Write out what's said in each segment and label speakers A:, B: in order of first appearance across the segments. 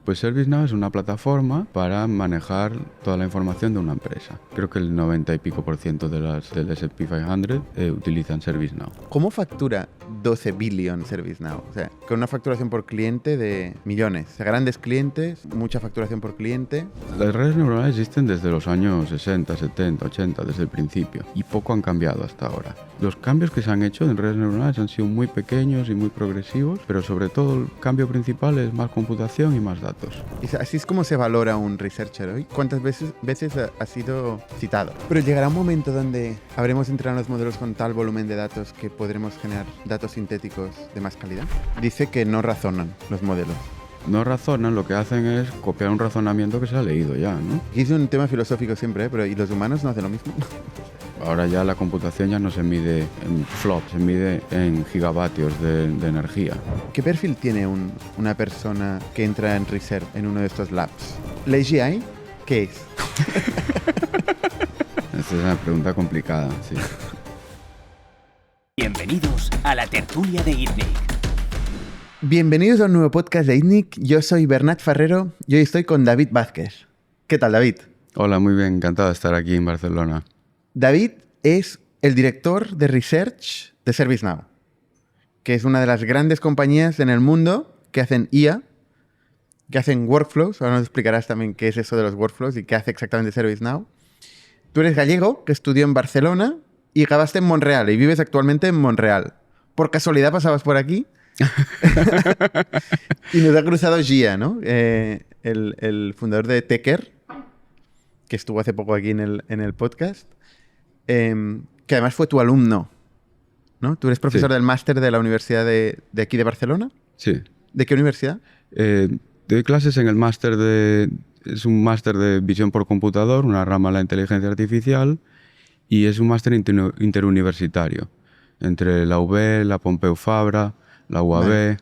A: Pues ServiceNow es una plataforma para manejar toda la información de una empresa. Creo que el 90 y pico % del S&P 500 utilizan ServiceNow.
B: ¿Cómo factura 12 billion ServiceNow? O sea, con una facturación por cliente de millones. O sea, grandes clientes, mucha facturación por cliente.
A: Las redes neuronales existen desde los años 60, 70, 80, desde el principio, y poco han cambiado hasta ahora. Los cambios que se han hecho en redes neuronales han sido muy pequeños y muy progresivos, pero sobre todo el cambio principal es más computación y más datos.
B: Y así es como se valora un researcher hoy. ¿Cuántas veces ha sido citado? Pero llegará un momento donde habremos entrenado los modelos con tal volumen de datos que podremos generar datos sintéticos de más calidad. Dice que no razonan los modelos.
A: No razonan, lo que hacen es copiar un razonamiento que se ha leído ya, ¿no?
B: Y es un tema filosófico siempre, pero ¿y los humanos no hacen lo mismo?
A: Ahora ya la computación ya no se mide en flops, se mide en gigavatios de energía.
B: ¿Qué perfil tiene una persona que entra en research en uno de estos labs? ¿La AGI? ¿Qué es?
A: Esta es una pregunta complicada, sí.
C: Bienvenidos a la tertulia de ITNIC.
B: Bienvenidos a un nuevo podcast de ITNIC. Yo soy Bernat Ferrero y hoy estoy con David Vázquez. ¿Qué tal, David?
A: Hola, muy bien, encantado de estar aquí en Barcelona.
B: David es el director de research de ServiceNow, que es una de las grandes compañías en el mundo que hacen IA, que hacen workflows. Ahora nos explicarás también qué es eso de los workflows y qué hace exactamente ServiceNow. Tú eres gallego, que estudió en Barcelona y acabaste en Montreal y vives actualmente en Montreal. ¿Por casualidad pasabas por aquí? Y nos ha cruzado Gia, ¿no? El fundador de Tecker, que estuvo hace poco aquí en el podcast. Que además fue tu alumno, ¿no? ¿Tú eres profesor del máster de la Universidad de aquí de Barcelona?
A: Sí.
B: ¿De qué universidad?
A: Doy clases en el máster es un máster de visión por computador, una rama de la inteligencia artificial, y es un máster interuniversitario entre la UB, la Pompeu Fabra, la UAB, vale.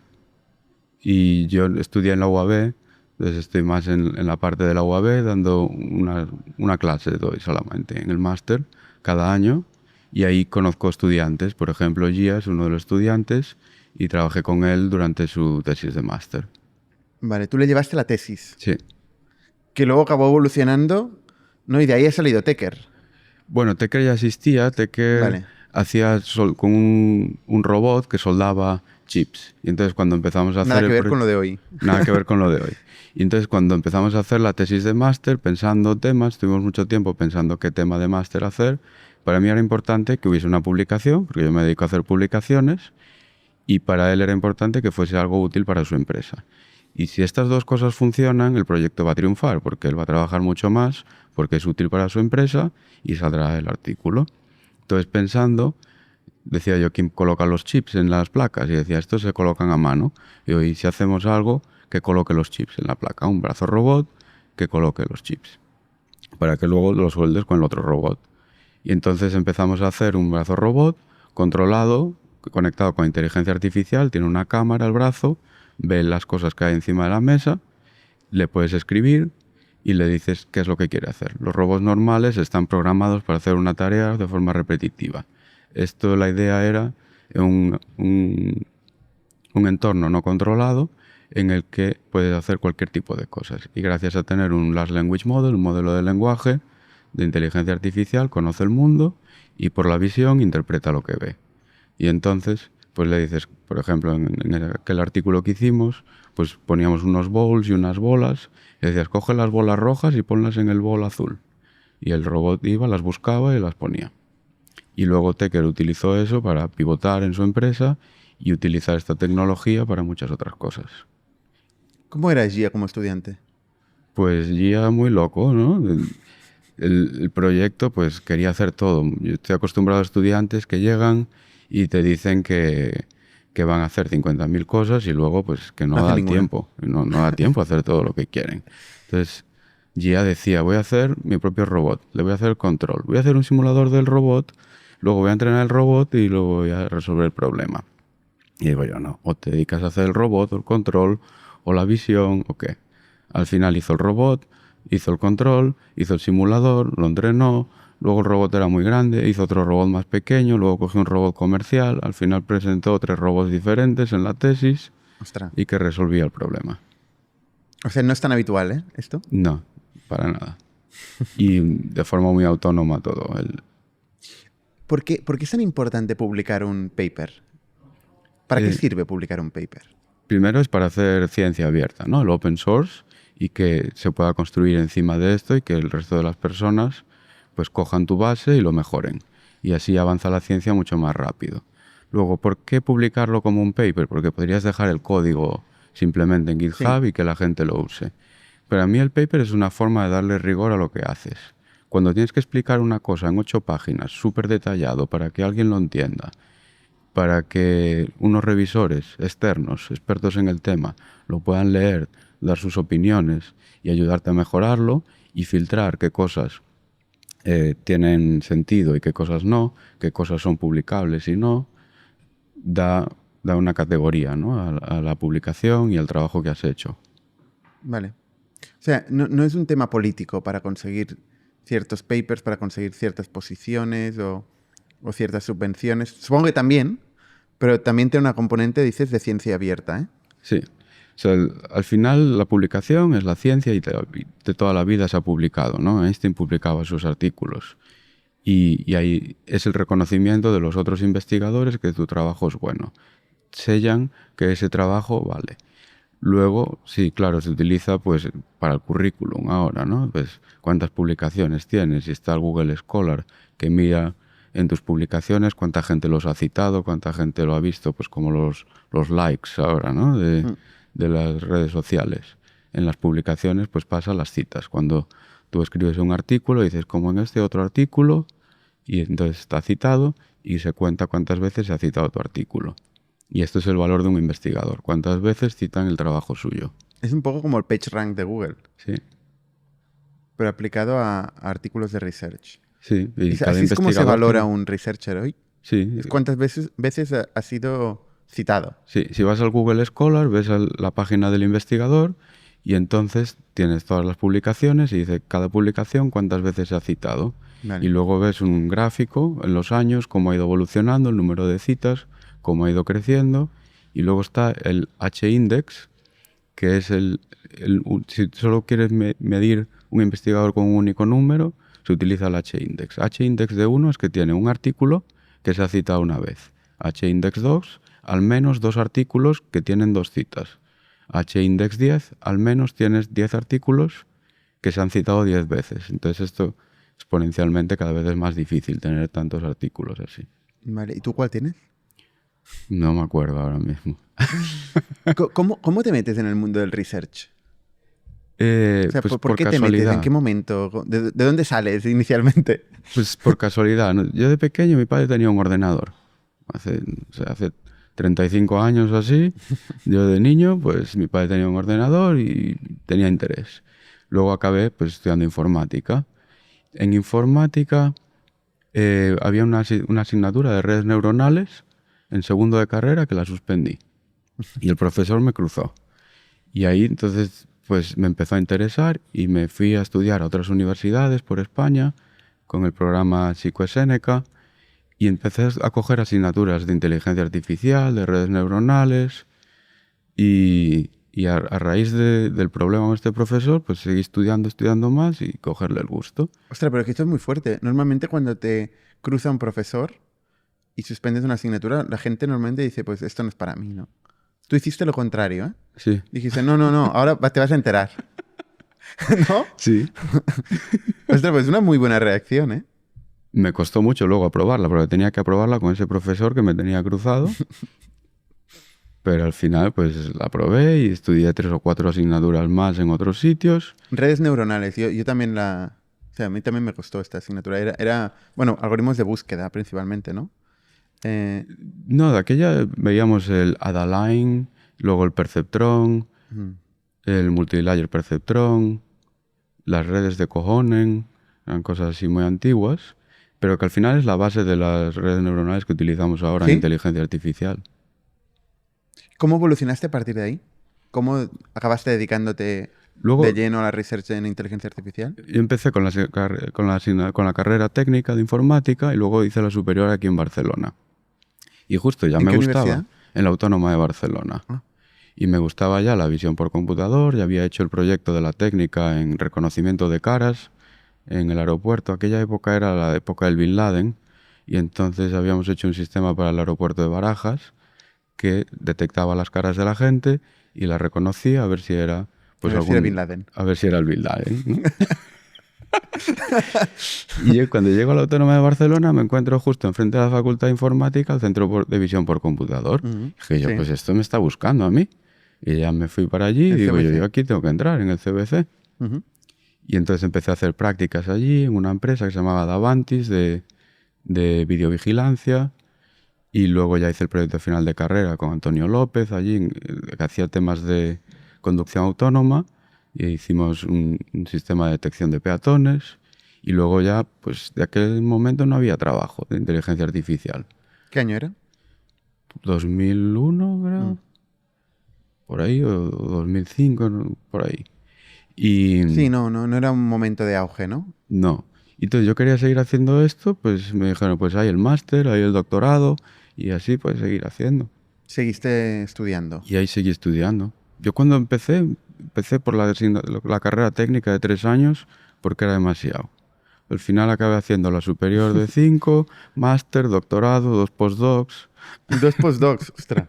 A: Y yo estudié en la UAB, entonces estoy más en la parte de la UAB dando una clase, doy solamente en el máster cada año, y ahí conozco estudiantes. Por ejemplo, Gia es uno de los estudiantes y trabajé con él durante su tesis de máster.
B: Vale, tú le llevaste la tesis.
A: Sí.
B: Que luego acabó evolucionando, ¿no? Y de ahí ha salido Tecker.
A: Bueno, Tecker ya existía. Tecker
B: vale.
A: hacía con un robot que soldaba chips. Y entonces cuando empezamos a hacer...
B: Nada que ver con lo de hoy.
A: Nada que ver con lo de hoy. Y entonces cuando empezamos a hacer la tesis de máster, pensando temas, tuvimos mucho tiempo pensando qué tema de máster hacer. Para mí era importante que hubiese una publicación, porque yo me dedico a hacer publicaciones, y para él era importante que fuese algo útil para su empresa. Y si estas dos cosas funcionan, el proyecto va a triunfar, porque él va a trabajar mucho más, porque es útil para su empresa y saldrá el artículo. Entonces pensando, decía yo, ¿quién coloca los chips en las placas? Y decía, estos se colocan a mano. Y si hacemos algo que coloque los chips en la placa, un brazo robot que coloque los chips, para que luego los sueldes con el otro robot. Y entonces empezamos a hacer un brazo robot controlado, conectado con inteligencia artificial, tiene una cámara al brazo, ve las cosas que hay encima de la mesa, le puedes escribir y le dices qué es lo que quiere hacer. Los robots normales están programados para hacer una tarea de forma repetitiva. Esto, la idea era un entorno no controlado en el que puedes hacer cualquier tipo de cosas. Y gracias a tener un Large Language Model, un modelo de lenguaje de inteligencia artificial, conoce el mundo y por la visión interpreta lo que ve. Y entonces, pues le dices, por ejemplo, en aquel artículo que hicimos, pues poníamos unos bowls y unas bolas, y decías, coge las bolas rojas y ponlas en el bowl azul. Y el robot iba, las buscaba y las ponía. Y luego Tecker utilizó eso para pivotar en su empresa y utilizar esta tecnología para muchas otras cosas.
B: ¿Cómo era Gia como estudiante?
A: Pues Gia muy loco, ¿no? El proyecto pues quería hacer todo. Yo estoy acostumbrado a estudiantes que llegan y te dicen que van a hacer 50.000 cosas y luego pues que no da el tiempo. No da tiempo a hacer todo lo que quieren. Entonces Gia decía, voy a hacer mi propio robot, le voy a hacer el control, voy a hacer un simulador del robot, luego voy a entrenar el robot y luego voy a resolver el problema. Y digo yo, no, o te dedicas a hacer el robot o el control o la visión o qué. Al final hizo el robot, hizo el control, hizo el simulador, lo entrenó, luego el robot era muy grande, hizo otro robot más pequeño, luego cogió un robot comercial, al final presentó 3 robots diferentes en la tesis.
B: Ostras.
A: Y que resolvía el problema.
B: O sea, no es tan habitual, ¿eh? Esto.
A: No, para nada. Y de forma muy autónoma todo.
B: ¿Por qué es tan importante publicar un paper? ¿Para qué sirve publicar un paper?
A: Primero es para hacer ciencia abierta, ¿no? El open source, y que se pueda construir encima de esto y que el resto de las personas pues cojan tu base y lo mejoren. Y así avanza la ciencia mucho más rápido. Luego, ¿por qué publicarlo como un paper? Porque podrías dejar el código simplemente en GitHub y que la gente lo use. Pero a mí el paper es una forma de darle rigor a lo que haces. Cuando tienes que explicar una cosa en 8 páginas, súper detallado, para que alguien lo entienda, para que unos revisores externos, expertos en el tema, lo puedan leer, dar sus opiniones y ayudarte a mejorarlo y filtrar qué cosas tienen sentido y qué cosas no, qué cosas son publicables y no, da una categoría, ¿no? a la publicación y al trabajo que has hecho.
B: Vale. O sea, no es un tema político para conseguir ciertos papers, para conseguir ciertas posiciones o ciertas subvenciones. Supongo que también, pero también tiene una componente, dices, de ciencia abierta, ¿eh?
A: Sí. O sea, al final la publicación es la ciencia y de toda la vida se ha publicado, ¿no? Einstein publicaba sus artículos y ahí es el reconocimiento de los otros investigadores que tu trabajo es bueno. Sellan que ese trabajo vale. Luego, sí, claro, se utiliza pues para el currículum ahora, ¿no? Pues cuántas publicaciones tienes, y está el Google Scholar que mira en tus publicaciones cuánta gente los ha citado, cuánta gente lo ha visto, pues como los likes ahora, ¿no? De las redes sociales. En las publicaciones pues pasa las citas. Cuando tú escribes un artículo dices como en este otro artículo y entonces está citado y se cuenta cuántas veces se ha citado tu artículo. Y esto es el valor de un investigador. ¿Cuántas veces citan el trabajo suyo?
B: Es un poco como el PageRank de Google.
A: Sí.
B: Pero aplicado a artículos de research.
A: Sí. Y
B: así es como se valora un researcher hoy.
A: Sí.
B: Es cuántas veces ha sido citado.
A: Sí. Si vas al Google Scholar, ves la página del investigador y entonces tienes todas las publicaciones y dice cada publicación cuántas veces se ha citado. Vale. Y luego ves un gráfico en los años, cómo ha ido evolucionando el número de citas, cómo ha ido creciendo, y luego está el H-index, que es si solo quieres medir un investigador con un único número, se utiliza el H-index. H-index de 1 es que tiene un artículo que se ha citado una vez. H-index 2, al menos 2 artículos que tienen 2 citas. H-index 10, al menos tienes 10 artículos que se han citado 10 veces. Entonces esto exponencialmente cada vez es más difícil tener tantos artículos así.
B: Vale, ¿y tú cuál tienes?
A: No me acuerdo ahora mismo.
B: ¿Cómo te metes en el mundo del research?
A: Pues
B: ¿por qué
A: casualidad.
B: te metes? ¿En qué momento? ¿De dónde sales inicialmente?
A: Pues por casualidad. Yo de pequeño mi padre tenía un ordenador. Hace 35 años o así. Yo de niño, pues mi padre tenía un ordenador y tenía interés. Luego acabé pues estudiando informática. En informática había una asignatura de redes neuronales en segundo de carrera que la suspendí. Y el profesor me cruzó. Y ahí entonces pues me empezó a interesar y me fui a estudiar a otras universidades por España con el programa Psicoseneca y empecé a coger asignaturas de inteligencia artificial, de redes neuronales y a raíz del problema con este profesor pues seguí estudiando más y cogerle el gusto.
B: Ostras, pero es que esto es muy fuerte. Normalmente cuando te cruza un profesor y suspendes una asignatura, la gente normalmente dice, pues esto no es para mí, ¿no? Tú hiciste lo contrario, ¿eh?
A: Sí.
B: Dijiste, no, ahora te vas a enterar. ¿No?
A: Sí.
B: Ostras, pues es una muy buena reacción, ¿eh?
A: Me costó mucho luego aprobarla, porque tenía que aprobarla con ese profesor que me tenía cruzado. Pero al final, pues la aprobé y estudié 3 o 4 asignaturas más en otros sitios.
B: Redes neuronales, yo también O sea, a mí también me costó esta asignatura. Era bueno, algoritmos de búsqueda principalmente, ¿no?
A: No, de aquella veíamos el Adaline, luego el Perceptron, el Multilayer Perceptron, las redes de Cohonen, eran cosas así muy antiguas, pero que al final es la base de las redes neuronales que utilizamos ahora en inteligencia artificial.
B: ¿Cómo evolucionaste a partir de ahí? ¿Cómo acabaste dedicándote de lleno a la research en inteligencia artificial?
A: Yo empecé con la carrera técnica de informática y luego hice la superior aquí en Barcelona. Y justo ya me gustaba.
B: ¿Universidad?
A: En la Autónoma de Barcelona.
B: Ah.
A: Y me gustaba ya la visión por computador, ya había hecho el proyecto de la técnica en reconocimiento de caras en el aeropuerto. Aquella época era la época del Bin Laden, y entonces habíamos hecho un sistema para el aeropuerto de Barajas que detectaba las caras de la gente y las reconocía a ver si era... Pues
B: A ver si era Bin Laden.
A: A ver si era el Bin Laden, ¿no? Y yo, cuando llego a la Autónoma de Barcelona, me encuentro justo enfrente de la Facultad de Informática, el Centro de Visión por Computador. Dije yo,
B: Sí.
A: pues esto me está buscando a mí. Y ya me fui para allí y
B: El
A: digo,
B: CBC.
A: yo aquí tengo que entrar en el CBC.
B: Ujú.
A: Y entonces empecé a hacer prácticas allí en una empresa que se llamaba Davantis de videovigilancia. Y luego ya hice el proyecto final de carrera con Antonio López allí, que hacía temas de conducción autónoma. Y hicimos un sistema de detección de peatones. Y luego ya, pues de aquel momento no había trabajo de inteligencia artificial.
B: ¿Qué año era?
A: 2001, creo. Por ahí, o 2005, por ahí. Y
B: Sí, no era un momento de auge, ¿no?
A: no. Y entonces yo quería seguir haciendo esto, pues me dijeron, pues hay el máster, hay el doctorado, y así pues seguir haciendo.
B: Seguiste estudiando.
A: Y ahí seguí estudiando. Yo cuando empecé por la carrera técnica de 3 años porque era demasiado. Al final acabé haciendo la superior de 5, máster, doctorado, 2 postdocs.
B: 2 postdocs, ostras.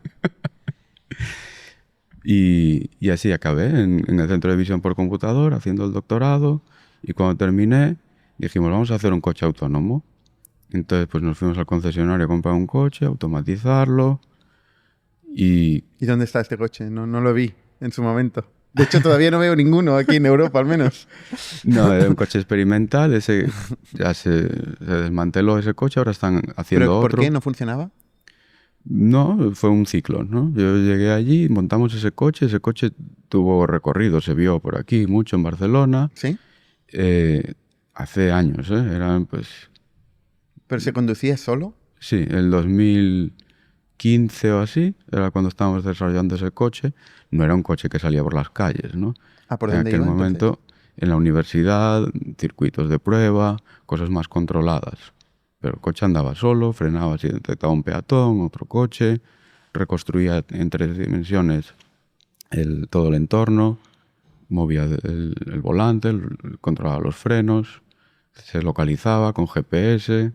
A: Y así acabé en el centro de visión por computador haciendo el doctorado. Y cuando terminé dijimos, vamos a hacer un coche autónomo. Entonces pues nos fuimos al concesionario a comprar un coche, automatizarlo. Y
B: ¿Y dónde está este coche? No lo vi en su momento. De hecho, todavía no veo ninguno aquí en Europa, al menos.
A: no, era un coche experimental. Ese ya se desmanteló ese coche, ahora están haciendo
B: ¿Pero por
A: otro.
B: qué no funcionaba?
A: No, fue un ciclo, ¿no? Yo llegué allí, montamos ese coche tuvo recorrido, se vio por aquí mucho en Barcelona,
B: ¿Sí?
A: hace años, eran pues,
B: ¿Pero se conducía solo?
A: sí, el 2015 o así, era cuando estábamos desarrollando ese coche. No era un coche que salía por las calles, ¿no?
B: Ah, ¿por
A: En
B: dónde
A: aquel
B: iba,
A: momento, en la universidad, circuitos de prueba, cosas más controladas. Pero el coche andaba solo, frenaba si detectaba un peatón, otro coche, reconstruía en 3 dimensiones todo el entorno, movía el volante, controlaba los frenos, se localizaba con GPS.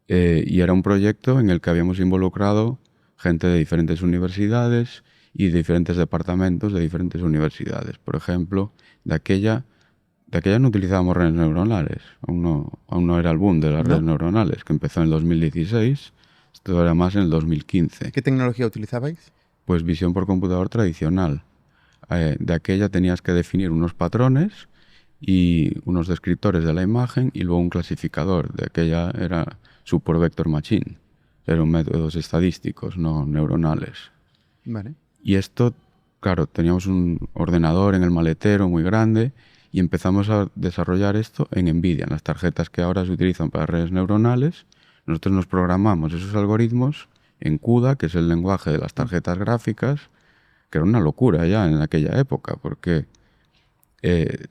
A: Y era un proyecto en el que habíamos involucrado gente de diferentes universidades y de diferentes departamentos de diferentes universidades. Por ejemplo, de aquella no utilizábamos redes neuronales, aún no era el boom de las redes neuronales, que empezó en el 2016, esto era más en el 2015.
B: ¿Qué tecnología utilizabais?
A: Pues visión por computador tradicional. De aquella tenías que definir unos patrones y unos descriptores de la imagen y luego un clasificador. De aquella era Support Vector Machine, eran métodos estadísticos, no neuronales.
B: Vale.
A: Y esto, claro, teníamos un ordenador en el maletero muy grande y empezamos a desarrollar esto en NVIDIA, en las tarjetas que ahora se utilizan para redes neuronales. Nosotros nos programamos esos algoritmos en CUDA, que es el lenguaje de las tarjetas gráficas, que era una locura ya en aquella época, porque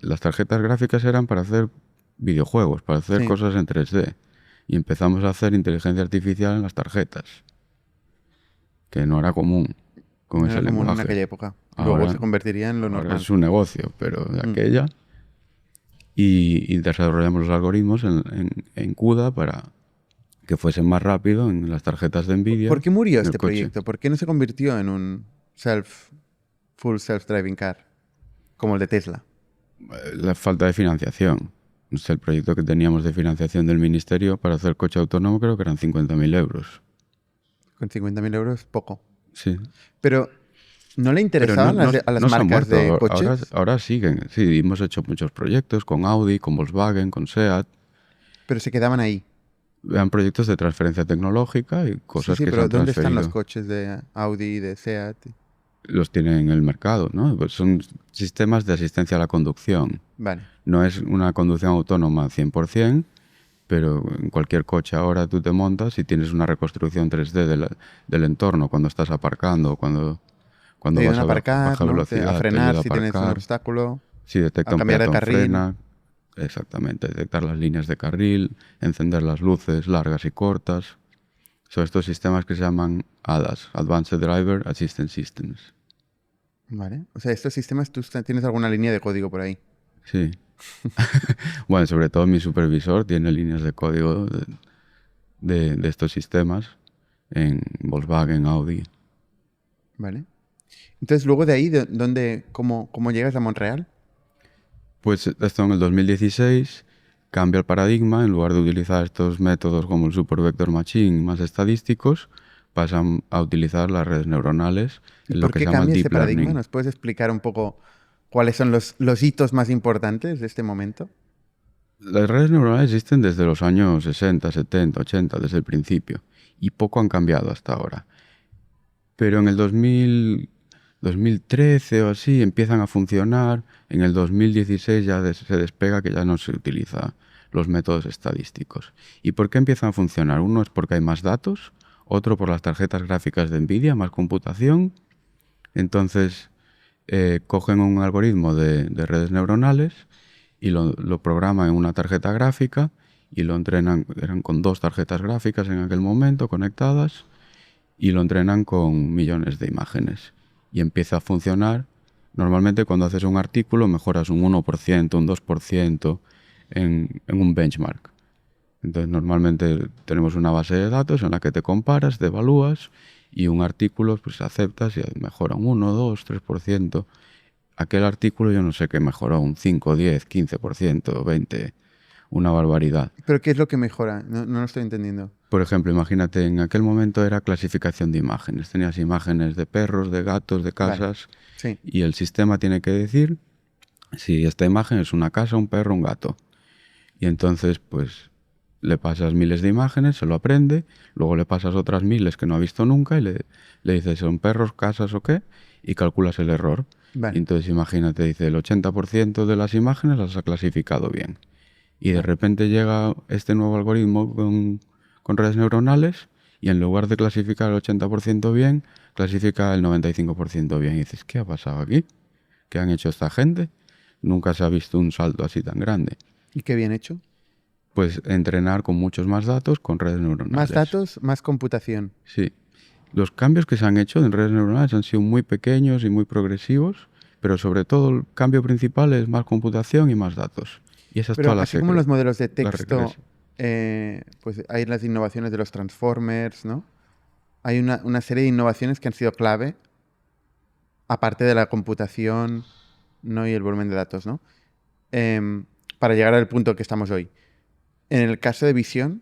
A: las tarjetas gráficas eran para hacer videojuegos, para hacer
B: Sí.
A: cosas en 3D. Y empezamos a hacer inteligencia artificial en las tarjetas, que no era común con
B: No
A: ese
B: era común en
A: lenguaje.
B: aquella época.
A: Ahora-
B: Luego se convertiría en lo
A: Ahora
B: normal.
A: es un negocio, pero de aquella. Y desarrollamos los algoritmos en CUDA para que fuesen más rápido en las tarjetas de NVIDIA.
B: ¿Por qué murió
A: en el
B: este
A: coche.
B: proyecto? ¿Por qué no se convirtió en un full self-driving car? Como el de Tesla.
A: La falta de financiación. No sé, el proyecto que teníamos de financiación del ministerio para hacer coche autónomo creo que eran 50.000 euros.
B: Con 50.000 euros, poco.
A: Sí.
B: Pero, ¿no le
A: Pero
B: interesaban a las
A: no se han
B: marcas
A: muerto.
B: de coches?
A: Ahora siguen. Sí, hemos hecho muchos proyectos con Audi, con Volkswagen, con SEAT.
B: Pero se quedaban ahí.
A: Eran proyectos de transferencia tecnológica y cosas
B: Sí,
A: que se
B: pero
A: han
B: ¿dónde están los
A: transferido.
B: coches de Audi, de SEAT?
A: Los tienen en el mercado, ¿no? Pues son sistemas de asistencia a la conducción.
B: Vale.
A: No es una conducción autónoma 100%, pero en cualquier coche ahora tú te montas y tienes una reconstrucción 3D del entorno cuando estás aparcando, cuando
B: Te ayudan
A: vas
B: a aparcar,
A: baja
B: ¿no?
A: velocidad,
B: A
A: te
B: frenar
A: ayuda a
B: si tienes un
A: aparcar.
B: obstáculo.
A: Si detecta
B: a
A: un
B: cambiar de
A: peatón,
B: carril.
A: frena. Exactamente, detectar las líneas de carril, encender las luces largas y cortas. Son estos sistemas que se llaman ADAS, Advanced Driver Assistance Systems.
B: Vale. O sea, estos sistemas, tú tienes alguna línea de código por ahí.
A: Sí. Bueno, sobre todo mi supervisor tiene líneas de código de estos sistemas en Volkswagen, Audi.
B: Vale. Entonces, luego de ahí, ¿cómo llegas a Montreal?
A: Pues esto en el 2016 cambia el paradigma. En lugar de utilizar estos métodos como el Super Vector Machine más estadísticos, pasan a utilizar las redes neuronales en lo
B: ¿Por
A: que
B: qué
A: se llama el
B: cambia ese
A: Deep
B: paradigma?
A: Learning.
B: ¿Nos puedes explicar un poco cuáles son los hitos más importantes de este momento?
A: Las redes neuronales existen desde los años 60, 70, 80, desde el principio, y poco han cambiado hasta ahora. Pero en el 2013 o así empiezan a funcionar. En el 2016 ya se despega que ya no se utiliza los métodos estadísticos. ¿Y por qué empiezan a funcionar? Uno es porque hay más datos, otro por las tarjetas gráficas de NVIDIA, más computación. Entonces cogen un algoritmo de redes neuronales y lo programan en una tarjeta gráfica y lo entrenan. Eran con 2 tarjetas gráficas en aquel momento conectadas, y lo entrenan con millones de imágenes. Y empieza a funcionar. Normalmente cuando haces un artículo mejoras un 1%, un 2% en un benchmark. Entonces normalmente tenemos una base de datos en la que te comparas, te evalúas, y un artículo pues aceptas y mejora un 1, 2, 3%. Aquel artículo yo no sé qué mejoró, un 5, 10, 15%, 20%, una barbaridad.
B: ¿Pero qué es lo que mejora? No lo estoy entendiendo.
A: Por ejemplo, imagínate, en aquel momento era clasificación de imágenes. Tenías imágenes de perros, de gatos, de casas,
B: Vale. Sí.
A: y el sistema tiene que decir si esta imagen es una casa, un perro, un gato. Y entonces, pues, le pasas miles de imágenes, se lo aprende, luego le pasas otras miles que no ha visto nunca y le dices, ¿son perros, casas o qué? Y calculas el error.
B: Vale.
A: Y entonces, imagínate, dice, el 80% de las imágenes las ha clasificado bien. Y de repente llega este nuevo algoritmo con redes neuronales, y en lugar de clasificar el 80% bien, clasifica el 95% bien. Y dices, ¿qué ha pasado aquí? ¿Qué han hecho esta gente? Nunca se ha visto un salto así tan grande.
B: ¿Y qué bien hecho?
A: Pues entrenar con muchos más datos con redes neuronales.
B: Más datos, más computación.
A: Sí. Los cambios que se han hecho en redes neuronales han sido muy pequeños y muy progresivos, pero sobre todo el cambio principal es más computación y más datos. Y esa es
B: Pero
A: toda la
B: así como los modelos de
A: la
B: texto,
A: regresión.
B: pues hay las innovaciones de los transformers, ¿no? Hay una serie de innovaciones que han sido clave, aparte de la computación, ¿no? Y el volumen de datos, ¿no? Para llegar al punto que estamos hoy. En el caso de visión,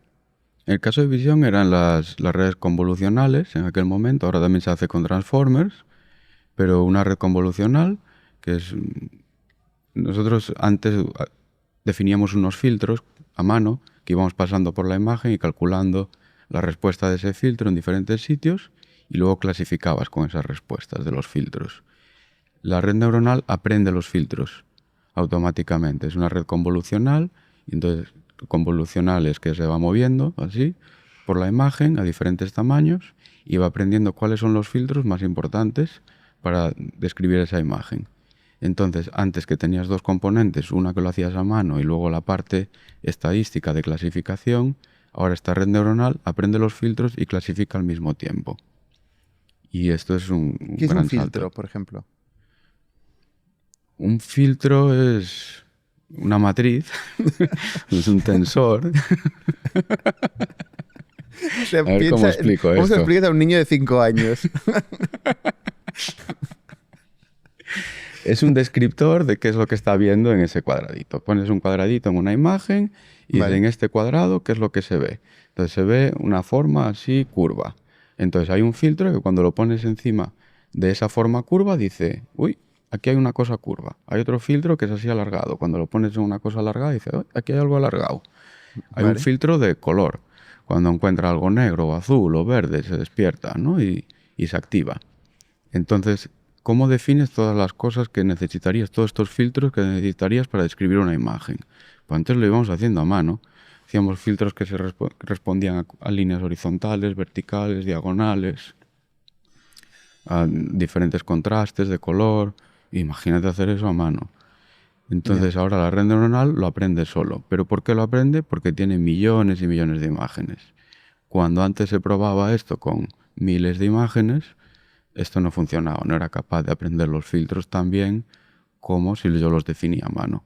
A: En el caso de visión eran las redes convolucionales en aquel momento. Ahora también se hace con transformers, pero una red convolucional que es... Nosotros antes definíamos unos filtros a mano que íbamos pasando por la imagen y calculando la respuesta de ese filtro en diferentes sitios, y luego clasificabas con esas respuestas de los filtros. La red neuronal aprende los filtros automáticamente. Es una red convolucional, y entonces convolucional es que se va moviendo así por la imagen a diferentes tamaños y va aprendiendo cuáles son los filtros más importantes para describir esa imagen. Entonces, antes que tenías 2 componentes, una que lo hacías a mano y luego la parte estadística de clasificación, ahora esta red neuronal aprende los filtros y clasifica al mismo tiempo. Y esto es un
B: ¿qué es
A: gran
B: un filtro,
A: salto.
B: por ejemplo?
A: Un filtro es una matriz, es un tensor.
B: O sea,
A: A ver cómo explico
B: ¿cómo se
A: esto.
B: explica a un niño de 5 años?
A: Es un descriptor de qué es lo que está viendo en ese cuadradito. Pones un cuadradito en una imagen y
B: Vale.
A: en este cuadrado, ¿qué es lo que se ve? Entonces se ve una forma así curva. Entonces hay un filtro que cuando lo pones encima de esa forma curva dice, uy, aquí hay una cosa curva. Hay otro filtro que es así alargado. Cuando lo pones en una cosa alargada dice, uy, aquí hay algo alargado. Hay un
B: Vale.
A: filtro de color. Cuando encuentra algo negro o azul o verde se despierta, ¿no? y se activa. Entonces, ¿cómo defines todas las cosas que necesitarías, todos estos filtros que necesitarías para describir una imagen? Pues antes lo íbamos haciendo a mano. Hacíamos filtros que se respondían a líneas horizontales, verticales, diagonales, a diferentes contrastes de color. Imagínate hacer eso a mano. Entonces ahora la red neuronal lo aprende solo. ¿Pero por qué lo aprende? Porque tiene millones y millones de imágenes. Cuando antes se probaba esto con miles de imágenes, esto no funcionaba, no era capaz de aprender los filtros tan bien como si yo los definía a mano.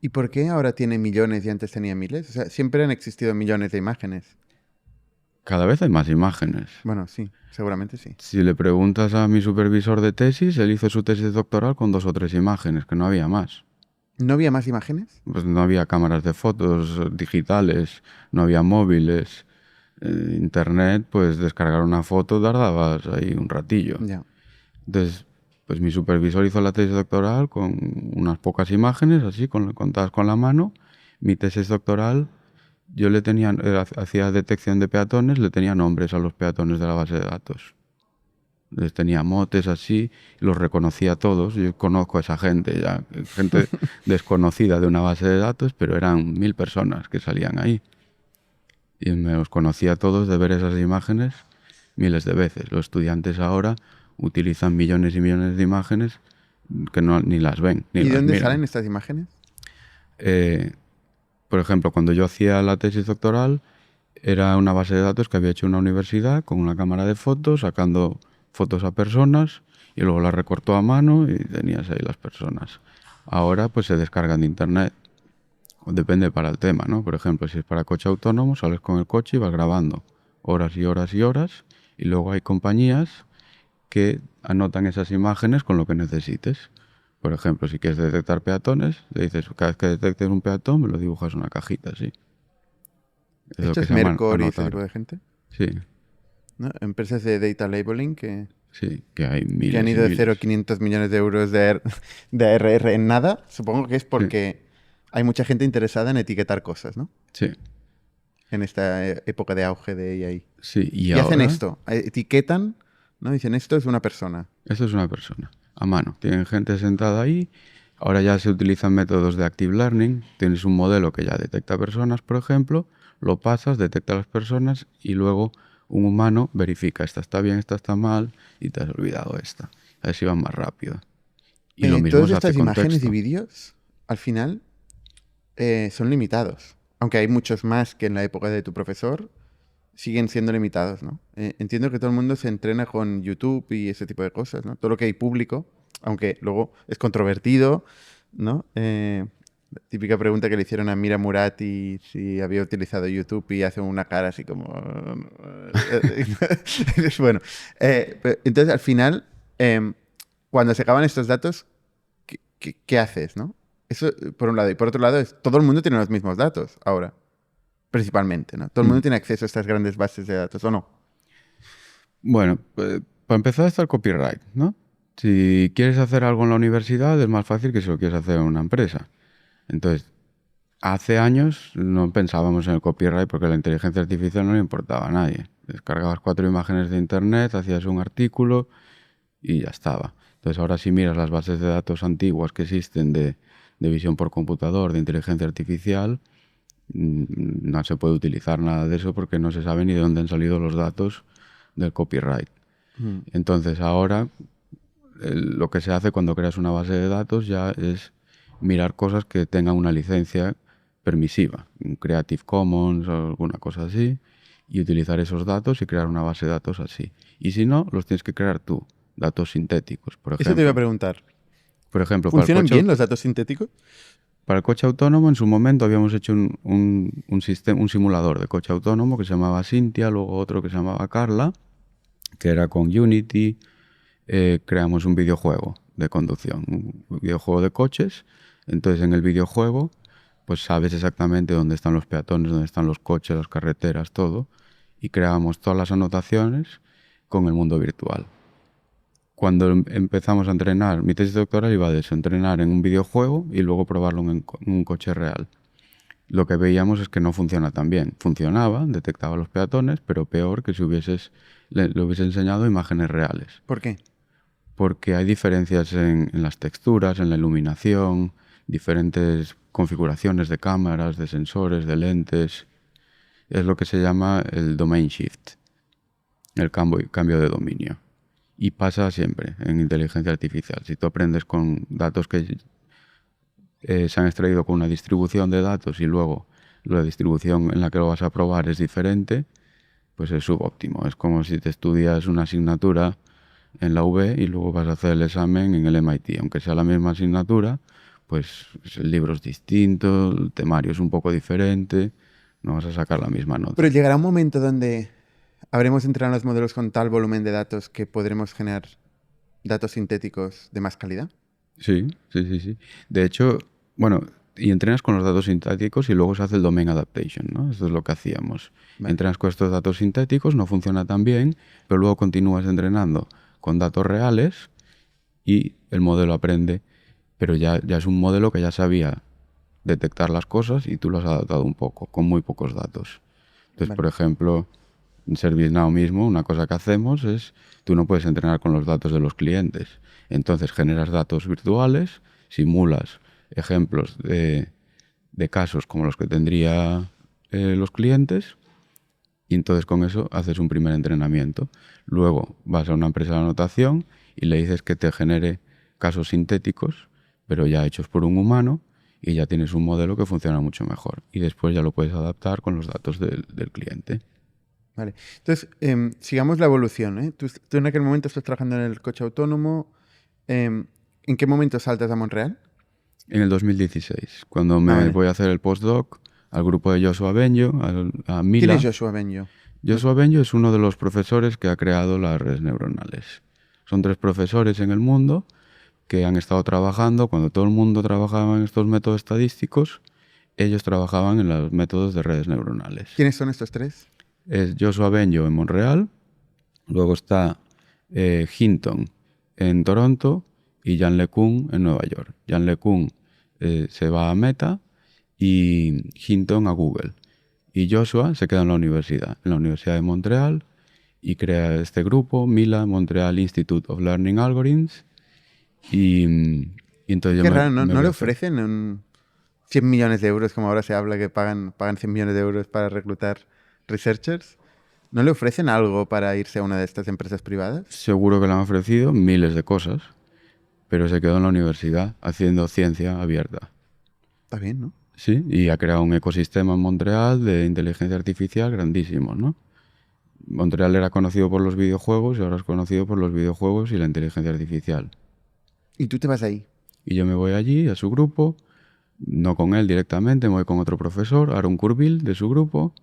B: ¿Y por qué ahora tiene millones y antes tenía miles? O sea, siempre han existido millones de imágenes.
A: Cada vez hay más imágenes.
B: Bueno, sí, seguramente sí.
A: Si le preguntas a mi supervisor de tesis, él hizo su tesis doctoral con 2 o 3 imágenes, que no había más.
B: ¿No había más imágenes?
A: Pues no había cámaras de fotos digitales, no había móviles, internet, pues descargar una foto tardabas ahí un ratillo.
B: Ya.
A: Entonces, pues mi supervisor hizo la tesis doctoral con unas pocas imágenes, así, contadas con la mano. Mi tesis doctoral, yo le tenía, hacía detección de peatones, le tenía nombres a los peatones de la base de datos. Les tenía motes así, los reconocía todos. Yo conozco a esa gente ya, gente desconocida de una base de datos, pero eran 1000 personas que salían ahí. Y me los conocía todos de ver esas imágenes miles de veces. Los estudiantes ahora utilizan millones y millones de imágenes que ni las ven. Ni
B: ¿Y de
A: las
B: dónde
A: miran.
B: salen estas imágenes?
A: Por ejemplo, cuando yo hacía la tesis doctoral, era una base de datos que había hecho una universidad con una cámara de fotos, sacando fotos a personas y luego las recortó a mano y tenías ahí las personas. Ahora pues se descargan de internet. Depende para el tema, ¿no? Por ejemplo, si es para coche autónomo, sales con el coche y vas grabando horas y horas y horas, y luego hay compañías que anotan esas imágenes con lo que necesites. Por ejemplo, si quieres detectar peatones, le dices, cada vez que detectes un peatón, me lo dibujas una cajita así. lo
B: ¿Esto
A: que
B: es
A: se llama
B: Mercor y ese
A: anotar.
B: tipo de gente?
A: Sí,
B: ¿No? Empresas de data labeling que
A: sí, que hay miles
B: han
A: y
B: ido de
A: miles.
B: 0 a 500 millones de euros de ARR en nada. Supongo que es porque hay mucha gente interesada en etiquetar cosas, ¿no?
A: Sí,
B: En esta época de auge de AI.
A: sí. Y
B: Y hacen
A: ahora,
B: esto, etiquetan, ¿no? Dicen, esto es una persona.
A: esto es una persona, a mano. Tienen gente sentada ahí. Ahora ya se utilizan métodos de Active Learning. Tienes un modelo que ya detecta personas, por ejemplo, lo pasas, detecta a las personas y luego un humano verifica, esta está bien, esta está mal y te has olvidado esta. Así va más rápido. Y lo mismo
B: Todas
A: se hace
B: estas
A: con
B: imágenes y
A: texto.
B: vídeos, al final, son limitados. Aunque hay muchos más que en la época de tu profesor, siguen siendo limitados, ¿no? Entiendo que todo el mundo se entrena con YouTube y ese tipo de cosas, ¿no? Todo lo que hay público, aunque luego es controvertido, ¿no? La típica pregunta que le hicieron a Mira Murati si había utilizado YouTube y hace una cara así como... bueno, entonces al final, cuando se acaban estos datos, ¿qué haces, no? Eso por un lado. Y por otro lado, todo el mundo tiene los mismos datos ahora. Principalmente, ¿no? Todo el mundo tiene acceso a estas grandes bases de datos, ¿o no?
A: Bueno, para empezar está el copyright, ¿no? Si quieres hacer algo en la universidad es más fácil que si lo quieres hacer en una empresa. Entonces, hace años no pensábamos en el copyright porque la inteligencia artificial no le importaba a nadie. Descargabas 4 imágenes de internet, hacías un artículo y ya estaba. Entonces ahora si miras las bases de datos antiguas que existen de visión por computador, de inteligencia artificial, no se puede utilizar nada de eso porque no se sabe ni de dónde han salido los datos del copyright. Entonces ahora lo que se hace cuando creas una base de datos ya es mirar cosas que tengan una licencia permisiva, un Creative Commons o alguna cosa así, y utilizar esos datos y crear una base de datos así. Y si no, los tienes que crear tú, datos sintéticos, por ejemplo.
B: Eso te iba a preguntar.
A: Por ejemplo,
B: ¿Funcionan bien los datos sintéticos?
A: Para el coche autónomo, en su momento habíamos hecho un simulador de coche autónomo que se llamaba Cynthia, luego otro que se llamaba Carla, que era con Unity. Creamos un videojuego de conducción, un videojuego de coches. Entonces, en el videojuego, pues sabes exactamente dónde están los peatones, dónde están los coches, las carreteras, todo. Y creábamos todas las anotaciones con el mundo virtual. Cuando empezamos a entrenar, mi tesis doctoral iba de eso, entrenar en un videojuego y luego probarlo en un coche real. Lo que veíamos es que no funciona tan bien. Funcionaba, detectaba los peatones, pero peor que si le hubiese enseñado imágenes reales.
B: ¿Por qué?
A: Porque hay diferencias en las texturas, en la iluminación, diferentes configuraciones de cámaras, de sensores, de lentes. Es lo que se llama el domain shift, el cambio de dominio. Y pasa siempre en inteligencia artificial. Si tú aprendes con datos que se han extraído con una distribución de datos y luego la distribución en la que lo vas a probar es diferente, pues es subóptimo. Es como si te estudias una asignatura en la UB y luego vas a hacer el examen en el MIT. Aunque sea la misma asignatura, pues el libro es distinto, el temario es un poco diferente, no vas a sacar la misma nota.
B: Pero llegará un momento donde habremos entrenado los modelos con tal volumen de datos que podremos generar datos sintéticos de más calidad.
A: Sí. De hecho, bueno, y entrenas con los datos sintéticos y luego se hace el domain adaptation, ¿no? Esto es lo que hacíamos.
B: Vale.
A: Entrenas con estos datos sintéticos, no funciona tan bien, pero luego continúas entrenando con datos reales y el modelo aprende, pero ya es un modelo que ya sabía detectar las cosas y tú lo has adaptado un poco, con muy pocos datos. Entonces,
B: Vale.
A: por ejemplo, en ServiceNow mismo, una cosa que hacemos es, tú no puedes entrenar con los datos de los clientes. Entonces generas datos virtuales, simulas ejemplos de casos como los que tendría los clientes y entonces con eso haces un primer entrenamiento. Luego vas a una empresa de anotación y le dices que te genere casos sintéticos, pero ya hechos por un humano, y ya tienes un modelo que funciona mucho mejor. Y después ya lo puedes adaptar con los datos del cliente.
B: Vale. Entonces, sigamos la evolución, ¿eh? Tú en aquel momento estás trabajando en el coche autónomo. ¿En qué momento saltas a Montreal?
A: En el 2016, cuando me
B: Vale.
A: voy a hacer el postdoc al grupo de Joshua Benjo, a
B: ¿Quién
A: Mila.
B: es Joshua Benjo?
A: Joshua Benjo es uno de los profesores que ha creado las redes neuronales. Son 3 profesores en el mundo que han estado trabajando, cuando todo el mundo trabajaba en estos métodos estadísticos, ellos trabajaban en los métodos de redes neuronales.
B: ¿Quiénes son estos 3?
A: Es Joshua Benjo en Montreal, luego está Hinton en Toronto y Jan LeCun en Nueva York. Jan LeCun se va a Meta y Hinton a Google. Y Joshua se queda en la Universidad de Montreal, y crea este grupo, Mila, Montreal Institute of Learning Algorithms. Y entonces
B: Qué
A: yo
B: raro, ¿no
A: voy
B: le
A: a hacer-
B: ofrecen 100 millones de euros, como ahora se habla que pagan 100 millones de euros para reclutar researchers? ¿No le ofrecen algo para irse a una de estas empresas privadas?
A: Seguro que le han ofrecido miles de cosas, pero se quedó en la universidad haciendo ciencia abierta.
B: Está bien, ¿no?
A: Sí, y ha creado un ecosistema en Montreal de inteligencia artificial grandísimo, ¿no? Montreal era conocido por los videojuegos y ahora es conocido por los videojuegos y la inteligencia artificial.
B: Y tú te vas ahí.
A: Y yo me voy allí, a su grupo, no con él directamente, me voy con otro profesor, Aaron Curville, de su grupo,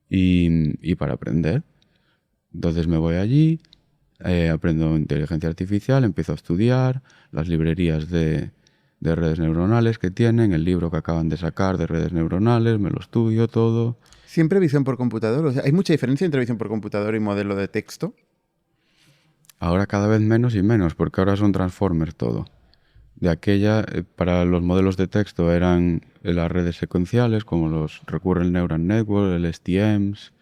A: y para aprender. Entonces me voy allí, aprendo inteligencia artificial, empiezo a estudiar las librerías de redes neuronales que tienen, el libro que acaban de sacar de redes neuronales, me lo estudio todo.
B: ¿Siempre visión por computador? O sea, ¿hay mucha diferencia entre visión por computador y modelo de texto?
A: Ahora cada vez menos y menos, porque ahora son transformers todo. De aquella, para los modelos de texto eran las redes secuenciales, como los Recurrent Neural Network, el STMs,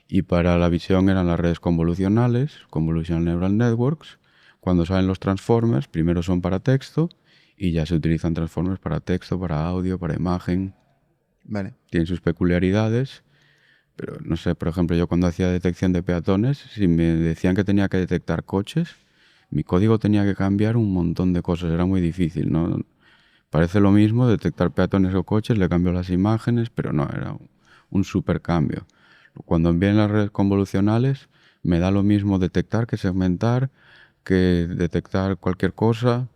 A: y para la visión eran las redes convolucionales, Convolutional Neural Networks. Cuando salen los transformers, primero son para texto, y ya se utilizan transformers para texto, para audio, para imagen.
B: Vale.
A: Tienen sus peculiaridades, pero no sé, por ejemplo, yo cuando hacía detección de peatones, si me decían que tenía que detectar coches, mi código tenía que cambiar un montón de cosas, era muy difícil, ¿no? Parece lo mismo detectar peatones o coches, le cambio las imágenes, pero no, era un súper cambio. Cuando envíen las redes convolucionales, me da lo mismo detectar que segmentar, que detectar cualquier cosa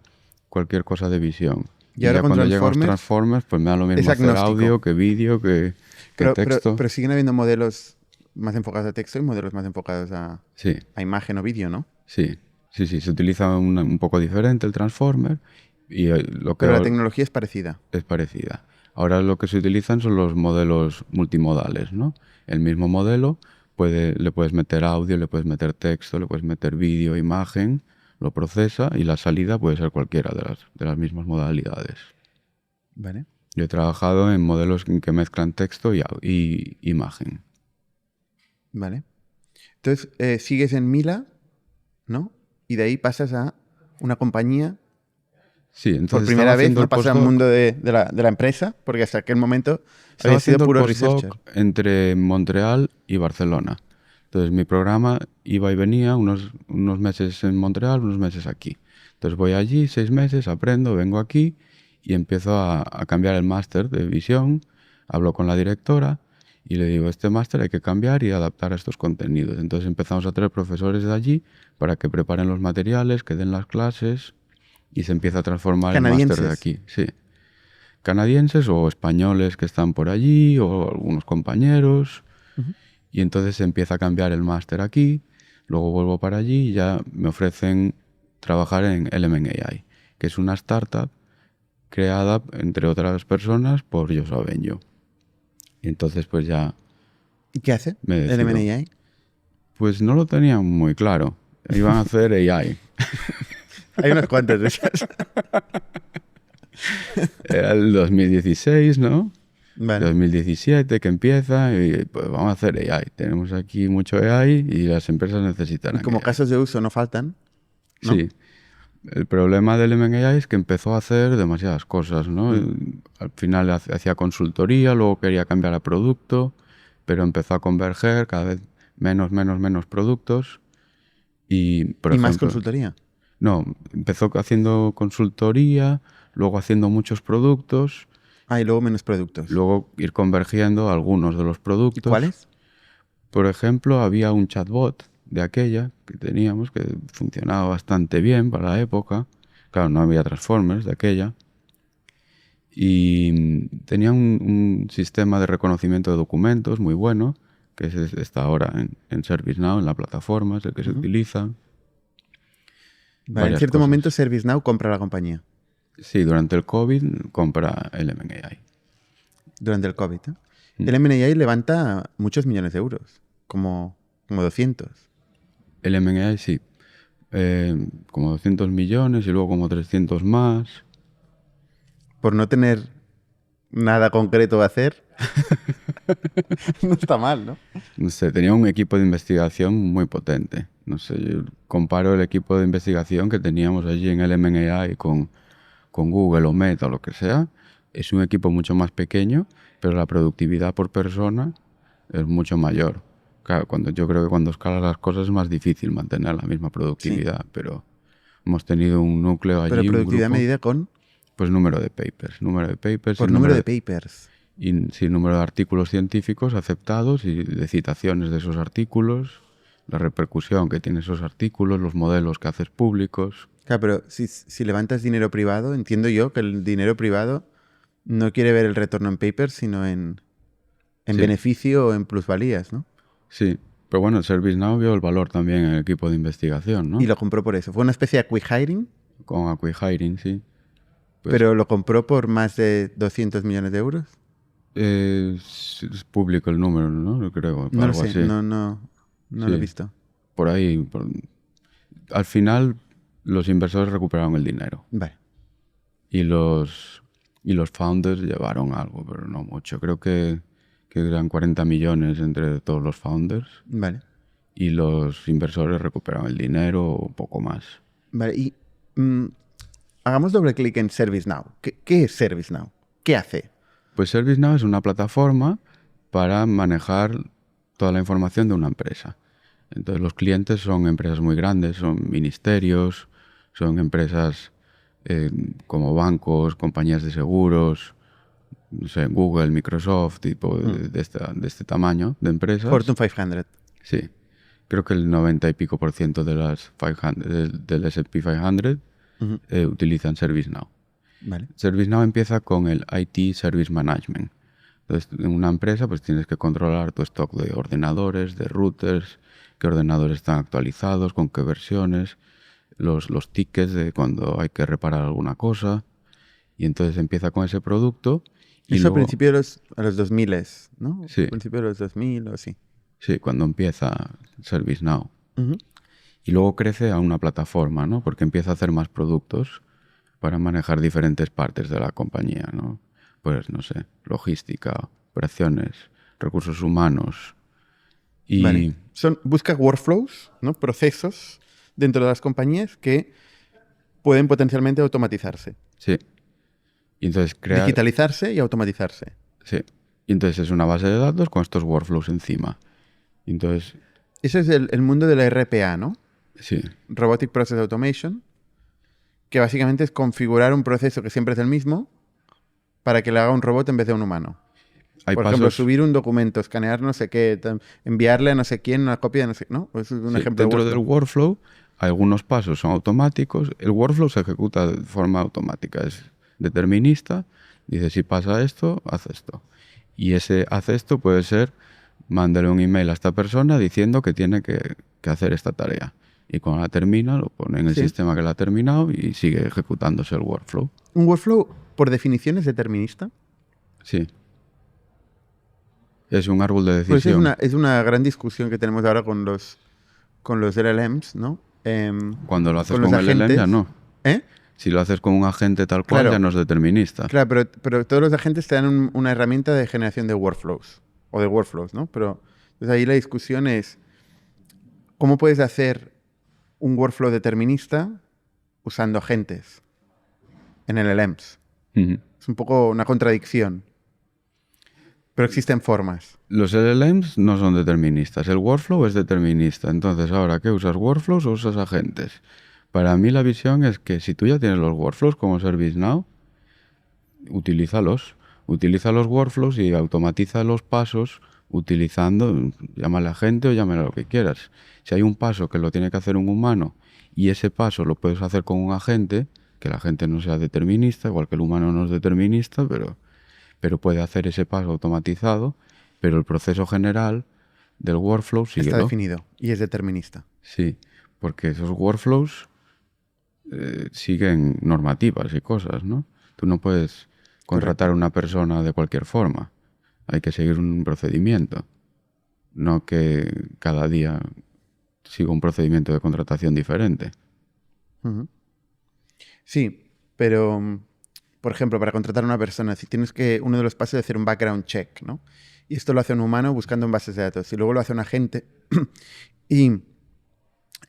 A: de visión.
B: Y ahora
A: ya
B: con
A: cuando llegan los
B: Transformers,
A: transformers, pues me da lo mismo
B: es
A: hacer
B: agnóstico.
A: audio, que vídeo, que texto.
B: Pero siguen habiendo modelos más enfocados a texto y modelos más enfocados a
A: Sí,
B: imagen o vídeo, ¿no?
A: sí. Se utiliza un poco diferente el transformer y lo que
B: Pero la tecnología es parecida.
A: es parecida. Ahora lo que se utilizan son los modelos multimodales, ¿no? El mismo modelo le puedes meter audio, le puedes meter texto, le puedes meter vídeo, imagen, lo procesa y la salida puede ser cualquiera de las mismas modalidades.
B: Vale.
A: Yo he trabajado en modelos que mezclan texto y imagen.
B: Vale. Entonces, sigues en Mila, ¿no? Y de ahí pasas a una compañía.
A: Sí, entonces
B: Por primera
A: estaba
B: vez,
A: haciendo
B: ¿no?
A: el
B: Pasas al
A: postdoc.
B: mundo de la empresa, porque hasta aquel momento
A: Estaba
B: había sido
A: haciendo el
B: puro
A: postdoc
B: researcher.
A: entre Montreal y Barcelona. Entonces mi programa iba y venía unos meses en Montreal, unos meses aquí. Entonces voy allí 6 meses, aprendo, vengo aquí y empiezo a cambiar el máster de visión, hablo con la directora Y le digo, este máster hay que cambiar y adaptar a estos contenidos. Entonces empezamos a traer profesores de allí para que preparen los materiales, que den las clases y se empieza a transformar el máster de aquí. Sí. Canadienses o españoles que están por allí o algunos compañeros. Y entonces se empieza a cambiar el máster aquí. Luego vuelvo para allí y ya me ofrecen trabajar en Element AI, que es una startup creada, entre otras personas, por Joshua Benjo. Y entonces pues ya...
B: ¿Y qué hace
A: me
B: el
A: decido.
B: M&AI?
A: Pues no lo tenían muy claro. Iban a hacer AI.
B: Hay unas cuantas de esas.
A: Era el 2016, ¿no?
B: Vale.
A: 2017 que empieza y pues vamos a hacer AI. Tenemos aquí mucho AI y las empresas necesitan
B: Y como
A: AI.
B: casos de uso no faltan, ¿no?
A: Sí. El problema del M&AI es que empezó a hacer demasiadas cosas, ¿no? Al final hacía consultoría, luego quería cambiar a producto, pero empezó a converger cada vez menos productos. Y, por
B: Y más
A: ejemplo,
B: consultoría.
A: no, empezó haciendo consultoría, luego haciendo muchos productos,
B: Ah, y luego menos productos.
A: luego ir convergiendo algunos de los
B: ¿Y
A: productos.
B: cuáles?
A: Por ejemplo, había un chatbot de aquella que teníamos que funcionaba bastante bien para la época. Claro, no había Transformers de aquella. Y tenía un sistema de reconocimiento de documentos muy bueno, que está ahora en ServiceNow, en la plataforma, es el que se utiliza.
B: Vale, en
A: Varias
B: cierto
A: cosas.
B: momento ServiceNow compra la compañía.
A: Sí, durante el COVID compra Element AI.
B: Durante el COVID. ¿Eh? El M&AI levanta muchos millones de euros. Como 200.
A: Element AI sí. Como 200 millones y luego como 300 más.
B: Por no tener nada concreto a hacer. No está mal, ¿no?
A: No sé, tenía un equipo de investigación muy potente. No sé, yo comparo el equipo de investigación que teníamos allí en Element AI con Google o Meta o lo que sea. Es un equipo mucho más pequeño, pero la productividad por persona es mucho mayor. Claro, yo creo que cuando escalas las cosas es más difícil mantener la misma productividad, pero hemos tenido un núcleo allí,
B: Pero
A: un
B: productividad
A: grupo,
B: medida con...
A: pues número de papers
B: Por
A: y
B: número de papers.
A: y sí, número de artículos científicos aceptados y de citaciones de esos artículos, la repercusión que tienen esos artículos, los modelos que haces públicos.
B: Claro, pero si levantas dinero privado, entiendo yo que el dinero privado no quiere ver el retorno en papers, sino en
A: Sí.
B: beneficio o en plusvalías, ¿no?
A: Sí, pero bueno, el ServiceNow vio el valor también en el equipo de investigación, ¿no?
B: Y lo compró por eso. Fue una especie de acqui-hiring,
A: Con Acquihiring, sí. Pues,
B: pero lo compró por más de 200 millones de euros.
A: es público el número, ¿no? Yo creo,
B: No lo
A: algo
B: sé,
A: así.
B: no lo he
A: Sí.
B: visto.
A: Por ahí. Al final, los inversores recuperaron el dinero.
B: Vale.
A: Y los founders llevaron algo, pero no mucho. Creo que eran 40 millones entre todos los founders.
B: Vale.
A: Y los inversores recuperaron el dinero o un poco más.
B: Vale, y hagamos doble clic en ServiceNow. ¿Qué es ServiceNow? ¿Qué hace?
A: Pues ServiceNow es una plataforma para manejar toda la información de una empresa. Entonces los clientes son empresas muy grandes, son ministerios, son empresas como bancos, compañías de seguros, no sé, Google, Microsoft, tipo de este tamaño de empresas.
B: Fortune 500.
A: Sí, creo que el 90 y pico % de las 500, del S&P 500 utilizan ServiceNow.
B: Vale.
A: ServiceNow empieza con el IT Service Management. Entonces, en una empresa pues tienes que controlar tu stock de ordenadores, de routers, qué ordenadores están actualizados, con qué versiones, los tickets de cuando hay que reparar alguna cosa. Y entonces empieza con ese producto. Y
B: Eso
A: luego,
B: a principios de los 2000, ¿no?
A: Sí.
B: A principios de los 2000 o así.
A: sí, cuando empieza ServiceNow. Y luego crece a una plataforma, ¿no? Porque empieza a hacer más productos para manejar diferentes partes de la compañía, ¿no? Pues, no sé, logística, operaciones, recursos humanos. Y
B: Vale. Busca workflows, ¿no? Procesos dentro de las compañías que pueden potencialmente automatizarse.
A: sí. Y entonces crea...
B: Digitalizarse y automatizarse.
A: Sí. Y entonces es una base de datos con estos workflows encima. Y entonces,
B: Ese es el mundo de la RPA, ¿no?
A: sí.
B: Robotic Process Automation, que básicamente es configurar un proceso que siempre es el mismo para que le haga un robot en vez de un humano.
A: hay
B: Por
A: pasos...
B: ejemplo, subir un documento, escanear no sé qué, enviarle a no sé quién una copia de no sé... ¿No? Pues es un
A: Sí,
B: ejemplo de
A: dentro del workflow, algunos pasos son automáticos. El workflow se ejecuta de forma automática, es determinista. Dice, si pasa esto, haz esto. Y ese haz esto puede ser, mándale un email a esta persona diciendo que tiene que hacer esta tarea. Y cuando la termina, lo pone en el
B: Sí.
A: sistema que la ha terminado y sigue ejecutándose el workflow.
B: ¿Un workflow, por definición, es determinista?
A: Sí. Es un árbol de
B: Pues
A: decisión.
B: es una gran discusión que tenemos ahora con los LLMs, ¿no?
A: Cuando lo haces
B: con
A: con,
B: los
A: el LLM ya
B: agentes.
A: no.
B: ¿Eh?
A: Si lo haces con un agente tal cual,
B: Claro.
A: ya no es determinista.
B: Claro, pero todos los agentes te dan una herramienta de generación de workflows. O de workflows, ¿no? Pero entonces ahí la discusión es ¿cómo puedes hacer un workflow determinista usando agentes en LLMs?
A: Ujú.
B: Es un poco una contradicción. Pero existen formas.
A: Los LLMs no son deterministas, el workflow es determinista. Entonces, ahora, ¿qué usas? ¿Workflows o usas agentes? Para mí la visión es que si tú ya tienes los workflows como ServiceNow, utilízalos. Utiliza los workflows y automatiza los pasos utilizando, llámale agente o llámale lo que quieras. Si hay un paso que lo tiene que hacer un humano y ese paso lo puedes hacer con un agente, que el agente no sea determinista, igual que el humano no es determinista, pero puede hacer ese paso automatizado, pero el proceso general del workflow sigue.
B: Está definido y es determinista.
A: Sí, porque esos workflows siguen normativas y cosas, ¿no? Tú no puedes contratar a una persona de cualquier forma. Hay que seguir un procedimiento, no que cada día siga un procedimiento de contratación diferente.
B: Ujú. Sí, pero, por ejemplo, para contratar a una persona, si tienes que, uno de los pasos es hacer un background check, ¿no? Y esto lo hace un humano buscando en bases de datos. Y luego lo hace un agente y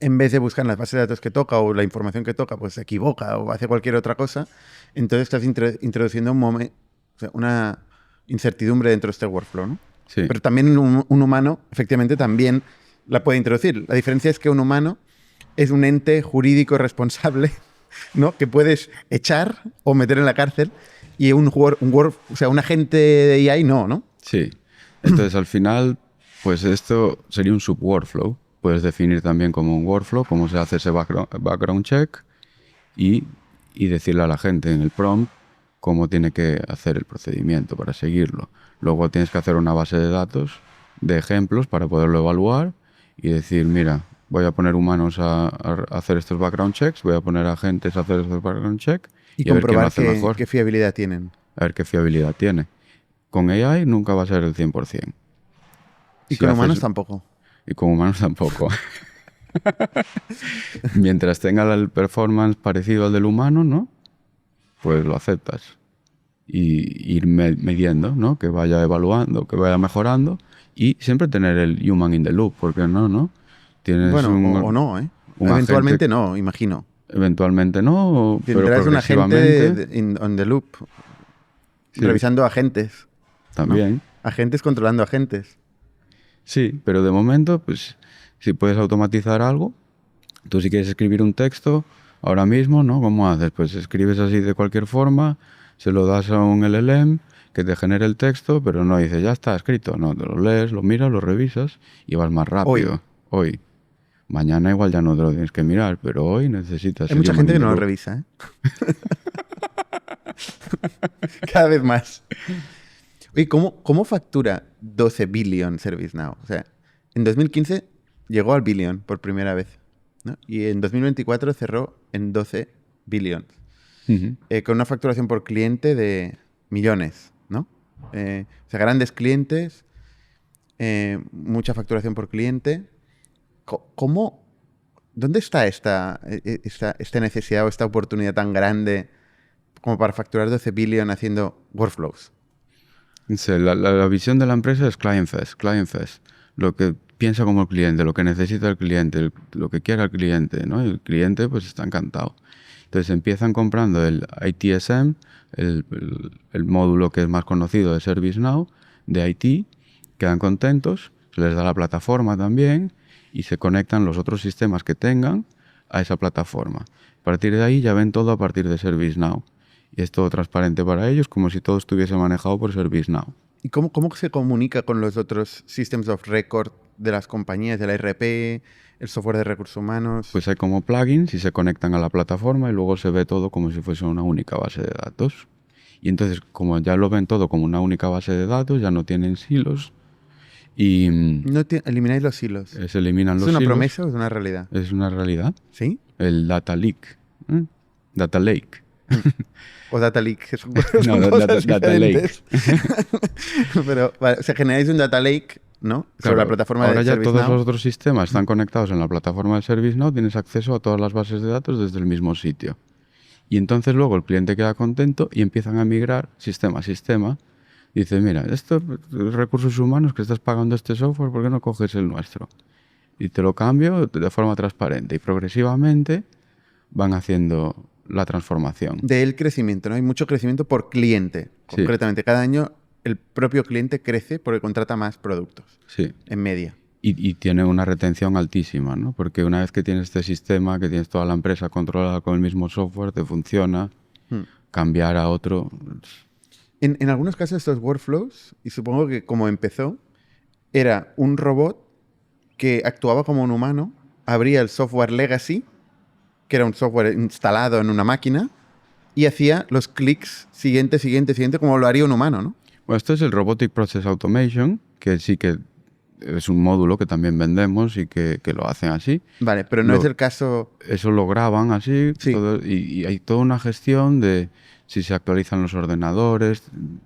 B: en vez de buscar en las bases de datos que toca o la información que toca, pues se equivoca o hace cualquier otra cosa, entonces estás introduciendo una incertidumbre dentro de este workflow, ¿no?
A: Sí.
B: Pero también un humano, efectivamente, también la puede introducir. La diferencia es que un humano es un ente jurídico responsable, ¿no? Que puedes echar o meter en la cárcel y un agente de AI no.
A: Sí. Entonces, al final, pues esto sería un subworkflow. Puedes definir también como un workflow, cómo se hace ese background check y decirle a la gente en el prompt cómo tiene que hacer el procedimiento para seguirlo. Luego tienes que hacer una base de datos de ejemplos para poderlo evaluar y decir, mira, voy a poner humanos a hacer estos background checks, voy a poner agentes a hacer estos background checks
B: y
A: a ver quién lo
B: comprobar
A: hace mejor.
B: qué fiabilidad tienen.
A: A ver qué fiabilidad tiene. Con AI nunca va a ser el 100%.
B: Y
A: Si
B: con
A: haces-
B: humanos tampoco.
A: Y con humanos tampoco. Mientras tenga el performance parecido al del humano, ¿no? Pues lo aceptas. Y ir midiendo, ¿no? Que vaya evaluando, que vaya mejorando. Y siempre tener el human in the loop, porque no. Tienes
B: Bueno, o no, ¿eh?
A: un
B: Eventualmente
A: agente-
B: no, imagino.
A: Eventualmente no, pero
B: Tendrás un agente
A: progresivamente
B: on the loop,
A: Sí.
B: revisando agentes.
A: también.
B: Agentes controlando agentes.
A: Sí, pero de momento, pues, si puedes automatizar algo, tú si quieres escribir un texto, ahora mismo, ¿no? ¿Cómo haces? Pues escribes así de cualquier forma, se lo das a un LLM que te genere el texto, pero no dices, ya está escrito. No, te lo lees, lo miras, lo revisas y vas más rápido. Hoy. Mañana igual ya no te lo tienes que mirar, pero hoy necesitas...
B: Hay
A: el
B: mucha
A: human
B: gente que
A: in the
B: no lo
A: loop.
B: revisa, ¿eh? Cada vez más. Oye, ¿cómo factura 12 billion ServiceNow? O sea, en 2015 llegó al billion por primera vez, ¿no? Y en 2024 cerró en 12 billions.
A: Ujú.
B: Con una facturación por cliente de millones, ¿no? O sea, grandes clientes, mucha facturación por cliente. ¿Dónde está esta necesidad o esta oportunidad tan grande como para facturar 12 billion haciendo workflows?
A: Sí, la visión de la empresa es client first. Lo que piensa como el cliente, lo que necesita el cliente, lo que quiera el cliente, ¿no? Y el cliente pues está encantado. Entonces empiezan comprando el ITSM, el módulo que es más conocido de ServiceNow, de IT, quedan contentos, se les da la plataforma también y se conectan los otros sistemas que tengan a esa plataforma. A partir de ahí ya ven todo a partir de ServiceNow. Y es todo transparente para ellos, como si todo estuviese manejado por ServiceNow.
B: ¿Y cómo se comunica con los otros systems of record de las compañías, de la ERP, el software de recursos humanos?
A: Pues hay como plugins y se conectan a la plataforma y luego se ve todo como si fuese una única base de datos. Y entonces, como ya lo ven todo como una única base de datos, ya no tienen silos y
B: Elimináis los hilos.
A: se eliminan
B: ¿Es
A: los
B: una
A: silos.
B: promesa o es una realidad?
A: Es una realidad.
B: ¿Sí?
A: El data leak. Data lake.
B: O data leak, que son
A: No,
B: cosas
A: data
B: diferentes. Pero, vale, o sea, generáis un data lake, ¿no? Sobre
A: Claro,
B: la plataforma
A: ahora
B: de
A: ya todos
B: ServiceNow.
A: los otros sistemas están conectados en la plataforma de ServiceNow, tienes acceso a todas las bases de datos desde el mismo sitio. Y entonces luego el cliente queda contento y empiezan a migrar sistema a sistema. Dice, mira, estos recursos humanos que estás pagando este software, ¿por qué no coges el nuestro? Y te lo cambio de forma transparente. Y progresivamente van haciendo la transformación.
B: Del crecimiento, ¿no? Hay mucho crecimiento por cliente.
A: Sí.
B: Concretamente, cada año el propio cliente crece porque contrata más productos,
A: Sí.
B: en media.
A: Y tiene una retención altísima, ¿no? Porque una vez que tienes este sistema, que tienes toda la empresa controlada con el mismo software, te funciona. Cambiar a otro...
B: En algunos casos estos workflows, y supongo que como empezó, era un robot que actuaba como un humano, abría el software legacy, que era un software instalado en una máquina, y hacía los clics siguiente, como lo haría un humano, ¿no?
A: Bueno, esto es el Robotic Process Automation, que sí que es un módulo que también vendemos y que lo hacen así.
B: Vale, pero no es el caso...
A: Eso lo graban así
B: Sí.
A: y hay toda una gestión de si se actualizan los ordenadores,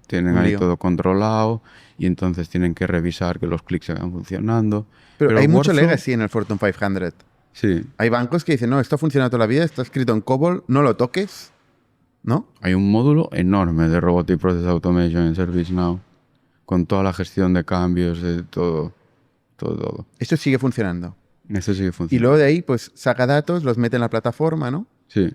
A: tienen
B: Un
A: ahí
B: lío.
A: todo controlado y entonces tienen que revisar que los clics sigan funcionando.
B: Pero hay
A: el
B: mucho
A: workflow-
B: legacy en el Fortune 500.
A: Sí,
B: Hay bancos que dicen, no, esto ha funcionado toda la vida, está escrito en COBOL, no lo toques, ¿no?
A: hay un módulo enorme de Robotic Process Automation en ServiceNow con toda la gestión de cambios, de todo.
B: Esto sigue funcionando.
A: Eso sí que
B: Y
A: funciona.
B: luego de ahí, pues saca datos, los mete en la plataforma, ¿no?
A: Sí,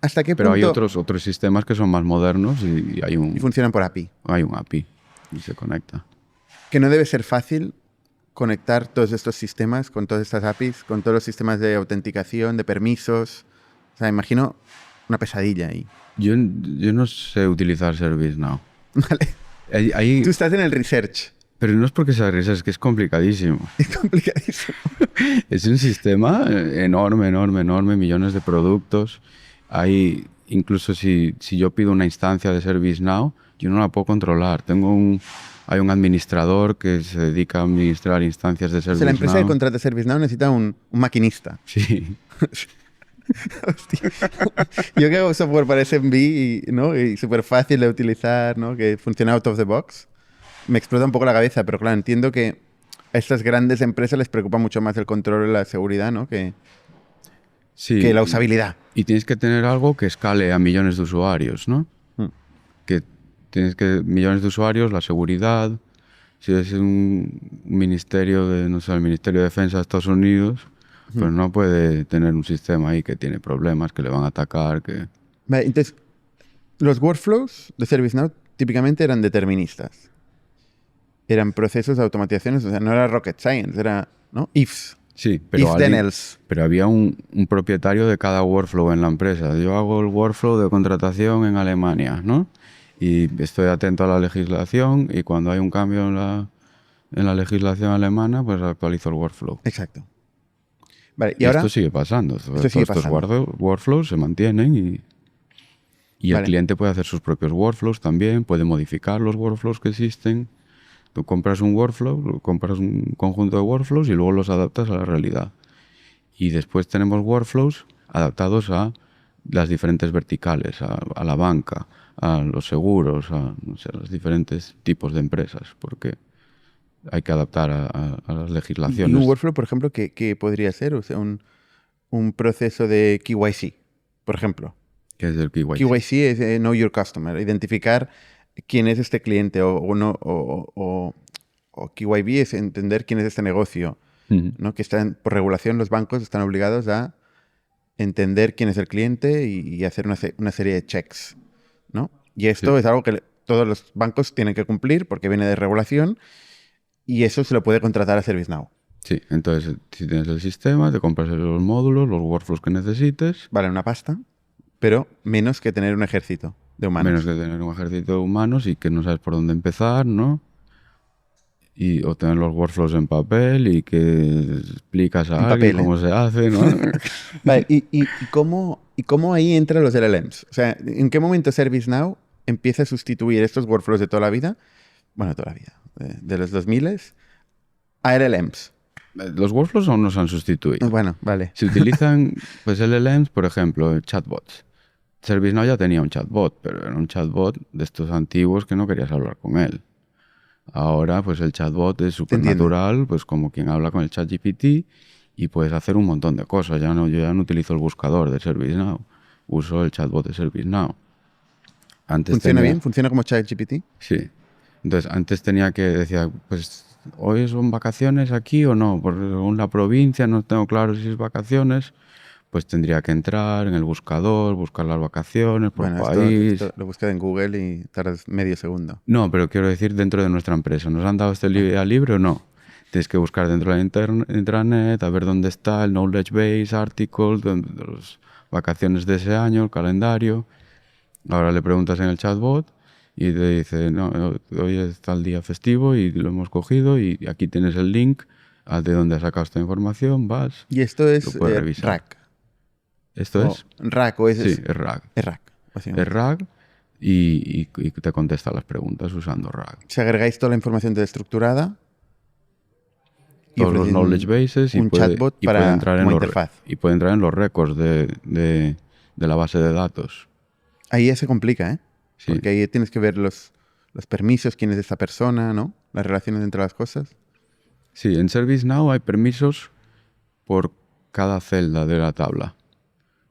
B: ¿Hasta qué
A: pero hay
B: punto?
A: otros sistemas que son más modernos y hay
B: Y
A: un
B: funcionan por API.
A: API y se conecta.
B: Que no debe ser fácil conectar todos estos sistemas con todas estas APIs, con todos los sistemas de autenticación, de permisos. O sea, imagino una pesadilla ahí.
A: Yo no sé utilizar ServiceNow.
B: Vale.
A: Hay-
B: Tú estás en el research.
A: pero no es porque sea risa, es que es complicadísimo.
B: Es complicadísimo.
A: Es un sistema enorme, millones de productos. Hay, incluso si yo pido una instancia de ServiceNow, yo no la puedo controlar. Hay un administrador que se dedica a administrar instancias de
B: O sea,
A: ServiceNow.
B: la empresa que contrata ServiceNow necesita un maquinista.
A: Sí,
B: Hostia. Yo que hago software para SMB y súper fácil de utilizar, ¿no? Que funciona out of the box, me explota un poco la cabeza, pero claro, entiendo que a estas grandes empresas les preocupa mucho más el control y la seguridad, ¿no?
A: sí.
B: Que la usabilidad.
A: Y tienes que tener algo que escale a millones de usuarios, ¿no? Que tienes que millones de usuarios, la seguridad. Si es un ministerio de, no sé, el Ministerio de Defensa de Estados Unidos, pues no puede tener un sistema ahí que tiene problemas, que le van a atacar, que...
B: Vale, entonces, los workflows de ServiceNow típicamente eran deterministas. Eran procesos de automatizaciones, o sea, no era rocket science, era, ¿no? Ifs.
A: Sí, pero,
B: If then else.
A: pero había un propietario de cada workflow en la empresa. Yo hago el workflow de contratación en Alemania, ¿no? Y estoy atento a la legislación y cuando hay un cambio en la legislación alemana, pues actualizo el workflow.
B: Exacto. Vale,
A: Y
B: y ahora...
A: esto sigue pasando.
B: Esto sigue
A: Todos estos
B: pasando.
A: workflows se mantienen y el
B: Vale.
A: cliente puede hacer sus propios workflows también, puede modificar los workflows que existen. Tú compras un workflow, compras un conjunto de workflows y luego los adaptas a la realidad. Y después tenemos workflows adaptados a las diferentes verticales, a la banca, a los seguros, a no sé, los diferentes tipos de empresas, porque hay que adaptar a las
B: Y
A: legislaciones.
B: un workflow, por ejemplo, que podría ser, o sea, un proceso de KYC, por ejemplo.
A: ¿Qué es el KYC?
B: KYC es Know Your Customer, identificar quién es este cliente o KYB es entender quién es este negocio,
A: Ujú.
B: ¿no? Que por regulación los bancos están obligados a entender quién es el cliente y hacer una serie de checks, ¿no? Y esto
A: Sí.
B: es algo que todos los bancos tienen que cumplir porque viene de regulación y eso se lo puede contratar a ServiceNow.
A: Sí, entonces si tienes el sistema, te compras los módulos, los workflows que necesites.
B: Vale una pasta, pero menos que tener un ejército. de humanos.
A: Menos que tener un ejército de humanos y que no sabes por dónde empezar, ¿no? Y o tener los workflows en papel y que explicas
B: En
A: a alguien
B: papel, ¿eh?
A: cómo se hace, ¿no?
B: Vale, ¿y cómo ahí entran los LLMs? O sea, ¿en qué momento ServiceNow empieza a sustituir estos workflows de toda la vida? Bueno, toda la vida, de los 2000 a LLMs.
A: Los workflows aún no se han sustituido.
B: Bueno, vale.
A: Se utilizan, pues, LLMs, por ejemplo, chatbots. ServiceNow ya tenía un chatbot, pero era un chatbot de estos antiguos que no querías hablar con él. Ahora, pues el chatbot es súper natural, pues como quien habla con el ChatGPT y puedes hacer un montón de cosas. Yo ya no utilizo el buscador de ServiceNow, uso el chatbot de ServiceNow.
B: ¿Funciona bien? ¿Funciona como ChatGPT?
A: Sí. Entonces, antes tenía que decir, pues, ¿hoy son vacaciones aquí o no? Por según la provincia no tengo claro si es vacaciones. Pues tendría que entrar en el buscador, buscar las vacaciones por
B: Bueno,
A: país.
B: esto lo buscas en Google y tardas medio segundo.
A: No, pero quiero decir dentro de nuestra empresa. ¿Nos han dado este día libre o no? Tienes que buscar dentro de la intranet, a ver dónde está el knowledge base, articles, de las vacaciones de ese año, el calendario. Ahora le preguntas en el chatbot y te dice, no, hoy está el día festivo y lo hemos cogido y aquí tienes el link de donde has sacado esta información, vas.
B: Y esto es
A: lo puedes revisar.
B: RAG.
A: ¿Esto es?
B: RAG o es...
A: Sí, es RAG.
B: Es RAG, básicamente.
A: Es RAG y te contesta las preguntas usando RAG.
B: Si agregáis toda la información estructurada...
A: Todos los knowledge bases y
B: un chatbot para
A: puede entrar
B: como interfaz.
A: y puede entrar en los récords de la base de datos.
B: Ahí ya se complica, ¿eh?
A: Sí.
B: Porque ahí tienes que ver los permisos, quién es esta persona, ¿no? Las relaciones entre las cosas.
A: Sí, en ServiceNow hay permisos por cada celda de la tabla.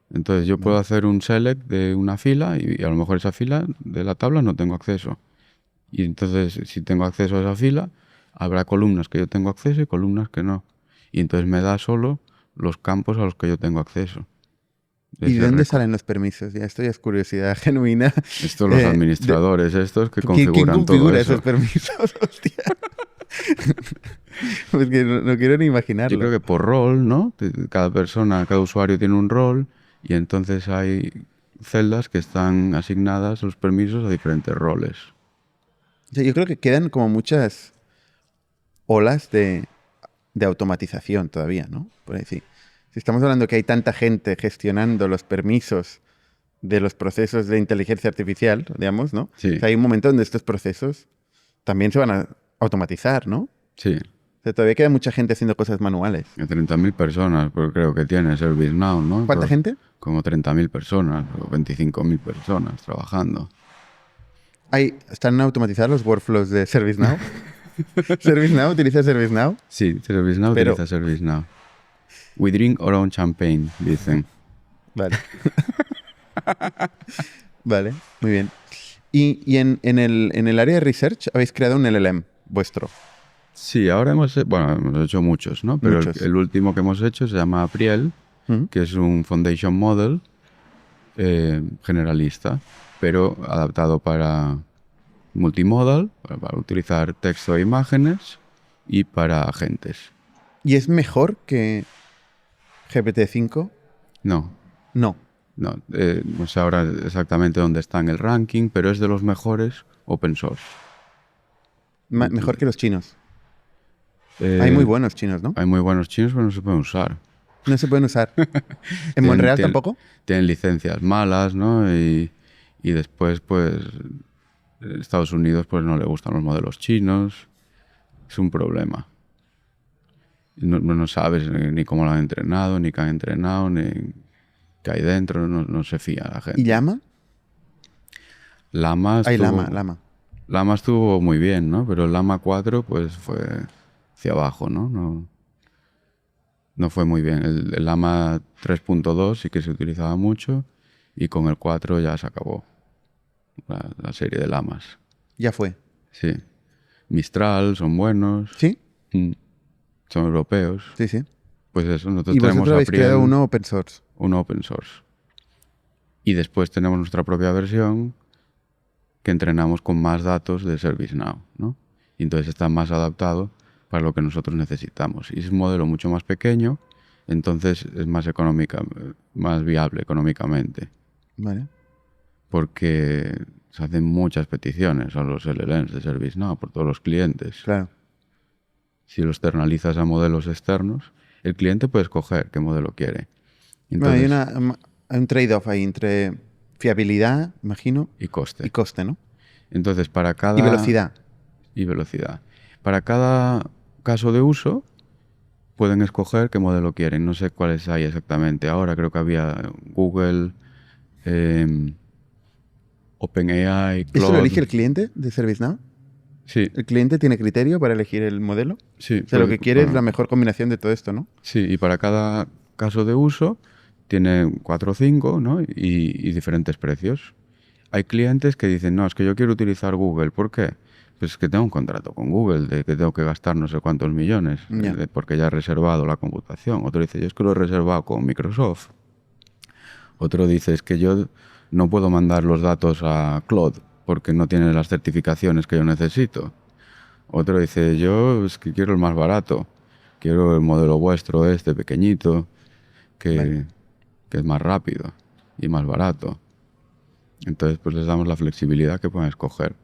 A: Entonces yo puedo hacer un select de una fila y a lo mejor esa fila de la tabla no tengo acceso. Y entonces si tengo acceso a esa fila, habrá columnas que yo tengo acceso y columnas que no. Y entonces me da solo los campos a los que yo tengo acceso.
B: ¿Y de dónde salen los permisos? Ya esto ya es curiosidad genuina.
A: Estos los administradores estos que configuran
B: ¿Quién configura
A: todo eso.
B: esos permisos? Hostia. Pues que no quiero ni imaginarlo.
A: Yo creo que por rol, ¿no? Cada persona, cada usuario tiene un rol y entonces hay celdas que están asignadas los permisos a diferentes roles.
B: O sea, yo creo que quedan como muchas olas de automatización todavía, ¿no? Por decir, si estamos hablando que hay tanta gente gestionando los permisos de los procesos de inteligencia artificial, digamos, ¿no?
A: Sí.
B: O sea, hay un momento donde estos procesos también se van a automatizar, ¿no?
A: Sí.
B: O sea, todavía queda mucha gente haciendo cosas manuales.
A: 30.000 personas, pues creo que tiene ServiceNow, ¿no?
B: ¿Cuánta gente?
A: Como 30.000 personas o 25.000 personas trabajando.
B: ¿Están automatizados los workflows de ServiceNow? ¿ServiceNow utiliza ServiceNow?
A: Sí, ServiceNow utiliza ServiceNow. We drink our own champagne, dicen.
B: Vale. Vale, muy bien. Y en el área de research habéis creado un LLM vuestro.
A: Sí, ahora hemos hecho muchos, ¿no? Pero
B: Muchos.
A: El último que hemos hecho se llama Apriel, que es un foundation model generalista, pero adaptado para multimodal, para utilizar texto e imágenes y para agentes.
B: ¿Y es mejor que GPT-5?
A: No,
B: No.
A: no sé ahora exactamente dónde está en el ranking, pero es de los mejores open source.
B: Mejor que los chinos. Hay muy buenos chinos, ¿no?
A: Hay muy buenos chinos, pero no se pueden usar.
B: No se pueden usar. ¿En Monreal tampoco?
A: Tienen licencias malas, ¿no? Y después, pues, Estados Unidos pues no le gustan los modelos chinos. Es un problema. No sabes ni cómo lo han entrenado, ni qué han entrenado, ni qué hay dentro. No se fía la gente.
B: ¿Y Llama?
A: Llama
B: Llama.
A: estuvo muy bien, ¿no? Pero el Llama 4 pues fue hacia abajo, ¿no? No fue muy bien. El Llama 3.2 sí que se utilizaba mucho y con el 4 ya se acabó la serie de Llamas.
B: Ya fue.
A: Sí. Mistral son buenos.
B: ¿Sí?
A: Son europeos.
B: Sí, sí.
A: Pues eso, nosotros
B: ¿Y
A: tenemos
B: vosotros habéis creado uno open source?
A: Uno open source. Y después tenemos nuestra propia versión que entrenamos con más datos de ServiceNow, ¿no? Y entonces está más adaptado para lo que nosotros necesitamos. Y es un modelo mucho más pequeño, entonces es más viable económicamente.
B: Vale.
A: porque se hacen muchas peticiones a los LLMs de ServiceNow por todos los clientes.
B: Claro.
A: Si lo externalizas a modelos externos, el cliente puede escoger qué modelo quiere.
B: Bueno,
A: Entonces,
B: hay un trade-off ahí entre fiabilidad, imagino,
A: y coste.
B: y coste, ¿no?
A: Entonces, para cada...
B: Y velocidad.
A: Y velocidad. Para cada caso de uso, pueden escoger qué modelo quieren. No sé cuáles hay exactamente. Ahora creo que había Google, OpenAI,
B: ¿Esto lo
A: Claude.
B: elige el cliente de ServiceNow?
A: Sí,
B: ¿El cliente tiene criterio para elegir el modelo?
A: sí.
B: O sea, lo que quiere es
A: bueno,
B: la mejor combinación de todo esto, ¿no?
A: Sí, y para cada caso de uso tiene 4 o 5, ¿no? Y diferentes precios. Hay clientes que dicen, no, es que yo quiero utilizar Google. ¿Por qué? Pues es que tengo un contrato con Google de que tengo que gastar no sé cuántos millones
B: Ya.
A: porque ya he reservado la computación. Otro dice, yo es que lo he reservado con Microsoft. Otro dice, es que yo no puedo mandar los datos a Claude porque no tiene las certificaciones que yo necesito. Otro dice, yo es que quiero el más barato. Quiero el modelo vuestro, este pequeñito, que es más rápido y más barato. Entonces, pues les damos la flexibilidad que puedan escoger,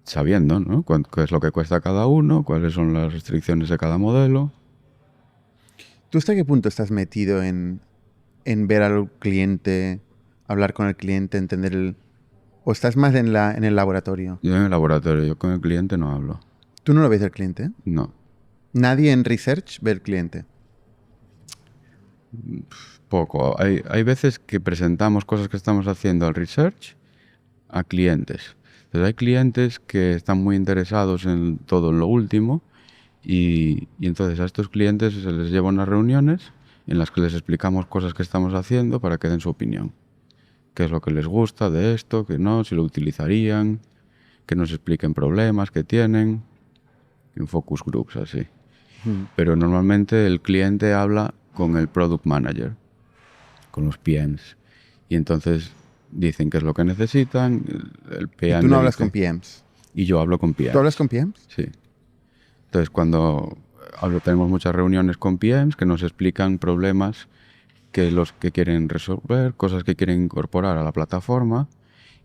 A: sabiendo, ¿no? Qué es lo que cuesta cada uno, cuáles son las restricciones de cada modelo.
B: ¿Tú hasta qué punto estás metido en ver al cliente, hablar con el cliente, entender el... ¿O estás más en el laboratorio?
A: Yo en el laboratorio, yo con el cliente no hablo.
B: ¿Tú no lo ves el cliente?
A: No.
B: Nadie en research ve el cliente.
A: Poco. Hay veces que presentamos cosas que estamos haciendo al research a clientes. Entonces hay clientes que están muy interesados en todo lo último y entonces a estos clientes se les lleva unas reuniones en las que les explicamos cosas que estamos haciendo para que den su opinión. Qué es lo que les gusta de esto, qué no, si lo utilizarían, que nos expliquen problemas que tienen, en focus groups así. Pero normalmente el cliente habla con el product manager, con los PMs. Y entonces dicen qué es lo que necesitan. El PM
B: Y tú no
A: le
B: hablas
A: dice-
B: con PMs.
A: Y yo hablo con PMs.
B: ¿Tú hablas con PMs?
A: Sí. Entonces cuando tenemos muchas reuniones con PMs que nos explican problemas que los que quieren resolver, cosas que quieren incorporar a la plataforma.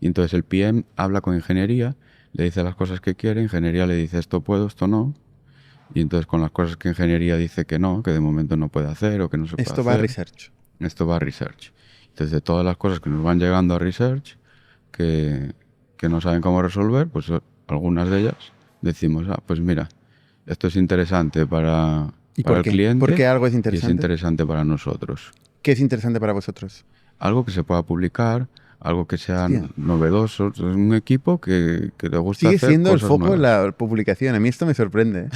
A: Y entonces el PM habla con ingeniería, le dice las cosas que quiere, ingeniería le dice esto puedo, esto no. Y entonces con las cosas que ingeniería dice que no, que de momento no puede hacer o que no se puede
B: Esto
A: hacer.
B: va a research.
A: Esto va a research. Entonces de todas las cosas que nos van llegando a research, que no saben cómo resolver, pues algunas de ellas decimos, pues mira, esto es interesante para
B: ¿Y
A: el
B: por qué?
A: cliente.
B: ¿Por qué algo es
A: Y es
B: interesante?
A: interesante para nosotros.
B: ¿Qué es interesante para vosotros?
A: Algo que se pueda publicar, algo que sea
B: Hostia.
A: novedoso. Es un equipo que le gusta
B: Sigue
A: hacer
B: siendo el
A: cosas
B: foco
A: nuevas.
B: la publicación. A mí esto me sorprende.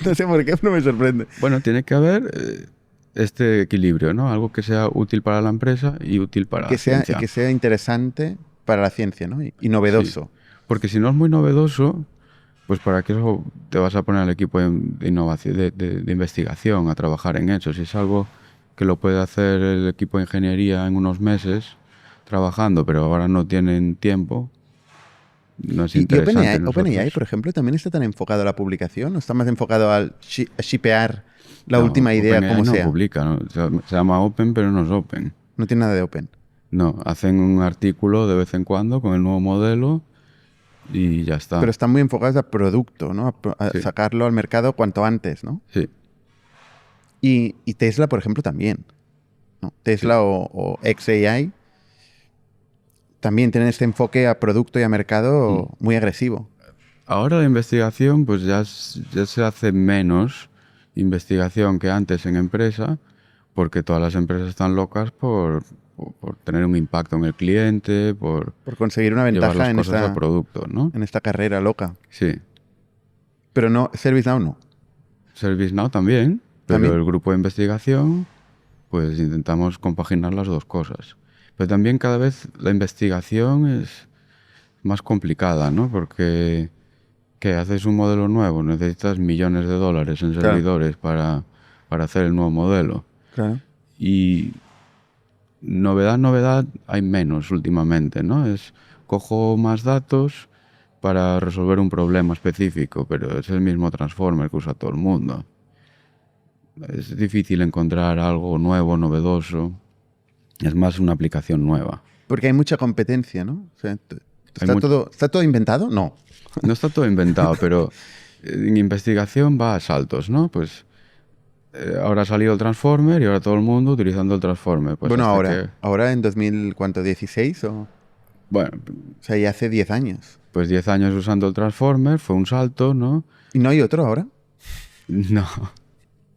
B: No sé por qué, pero me sorprende.
A: Bueno, tiene que haber este equilibrio, ¿no? Algo que sea útil para la empresa y útil para la
B: Y
A: ciencia.
B: que sea interesante para la ciencia, ¿no? Y novedoso.
A: Sí. Porque si no es muy novedoso, pues para qué te vas a poner al equipo de innovación, de investigación, a trabajar en eso. Si es algo que lo puede hacer el equipo de ingeniería en unos meses trabajando, pero ahora no tienen tiempo, no es
B: Y
A: interesante.
B: OpenAI, por ejemplo, también está tan enfocado a la publicación, ¿o está más enfocado a shipear la última idea
A: OpenAI
B: como
A: no
B: sea?
A: publica, ¿no? Se llama Open, pero no es Open.
B: No tiene nada de open.
A: No, hacen un artículo de vez en cuando con el nuevo modelo y ya está.
B: Pero están muy enfocados a producto, ¿no? A
A: Sí.
B: sacarlo al mercado cuanto antes, ¿no?
A: Sí,
B: Y Tesla, por ejemplo, también, ¿no? Tesla o XAI también tienen este enfoque a producto y a mercado muy agresivo.
A: ahora la investigación, pues ya se hace menos investigación que antes en empresa, porque todas las empresas están locas por tener un impacto en el cliente, por
B: Por conseguir una
A: llevar
B: ventaja
A: las cosas a producto, ¿no?
B: en esta carrera loca.
A: Sí.
B: Pero no, ServiceNow no.
A: ServiceNow también, pero
B: También.
A: el grupo de investigación, pues intentamos compaginar las dos cosas. Pero también cada vez la investigación es más complicada, ¿no? Porque que haces un modelo nuevo, necesitas millones de dólares en
B: Claro.
A: servidores para hacer el nuevo modelo.
B: Claro.
A: Y novedad hay menos últimamente, ¿no? Cojo más datos para resolver un problema específico, pero es el mismo transformer que usa todo el mundo. Es difícil encontrar algo nuevo, novedoso. Es más una aplicación nueva.
B: Porque hay mucha competencia, ¿no? O sea,
A: Hay mu-
B: ¿está todo inventado? No.
A: No está todo inventado, pero en investigación va a saltos, ¿no? Pues ahora ha salido el Transformer y ahora todo el mundo utilizando el Transformer. Pues
B: Bueno,
A: hasta
B: ahora.
A: que,
B: Ahora en 2016 o
A: bueno,
B: sea, ya hace 10 años.
A: pues 10 años usando el Transformer fue un salto, ¿no?
B: ¿Y no hay otro ahora?
A: No,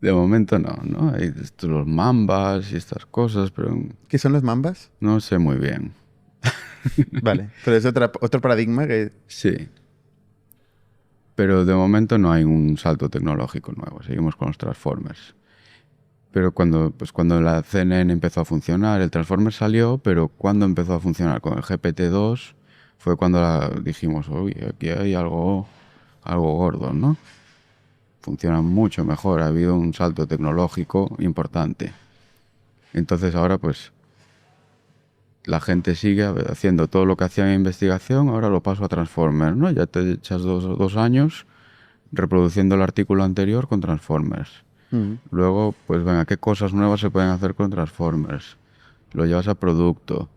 A: de momento no, ¿no? Hay los Mambas y estas cosas, pero
B: ¿Qué son los Mambas?
A: no sé muy bien.
B: Vale, pero es otro paradigma que...
A: Sí. Pero de momento no hay un salto tecnológico nuevo, seguimos con los Transformers. Pero cuando la CNN empezó a funcionar, el Transformer salió, pero cuando empezó a funcionar con el GPT-2 fue cuando dijimos, uy, aquí hay algo gordo, ¿no? Funciona mucho mejor, ha habido un salto tecnológico importante. Entonces ahora pues la gente sigue haciendo todo lo que hacía en investigación, ahora lo paso a Transformers, ¿no? Ya te echas dos años reproduciendo el artículo anterior con Transformers.
B: Mm.
A: Luego, pues venga, ¿qué cosas nuevas se pueden hacer con Transformers? Lo llevas a producto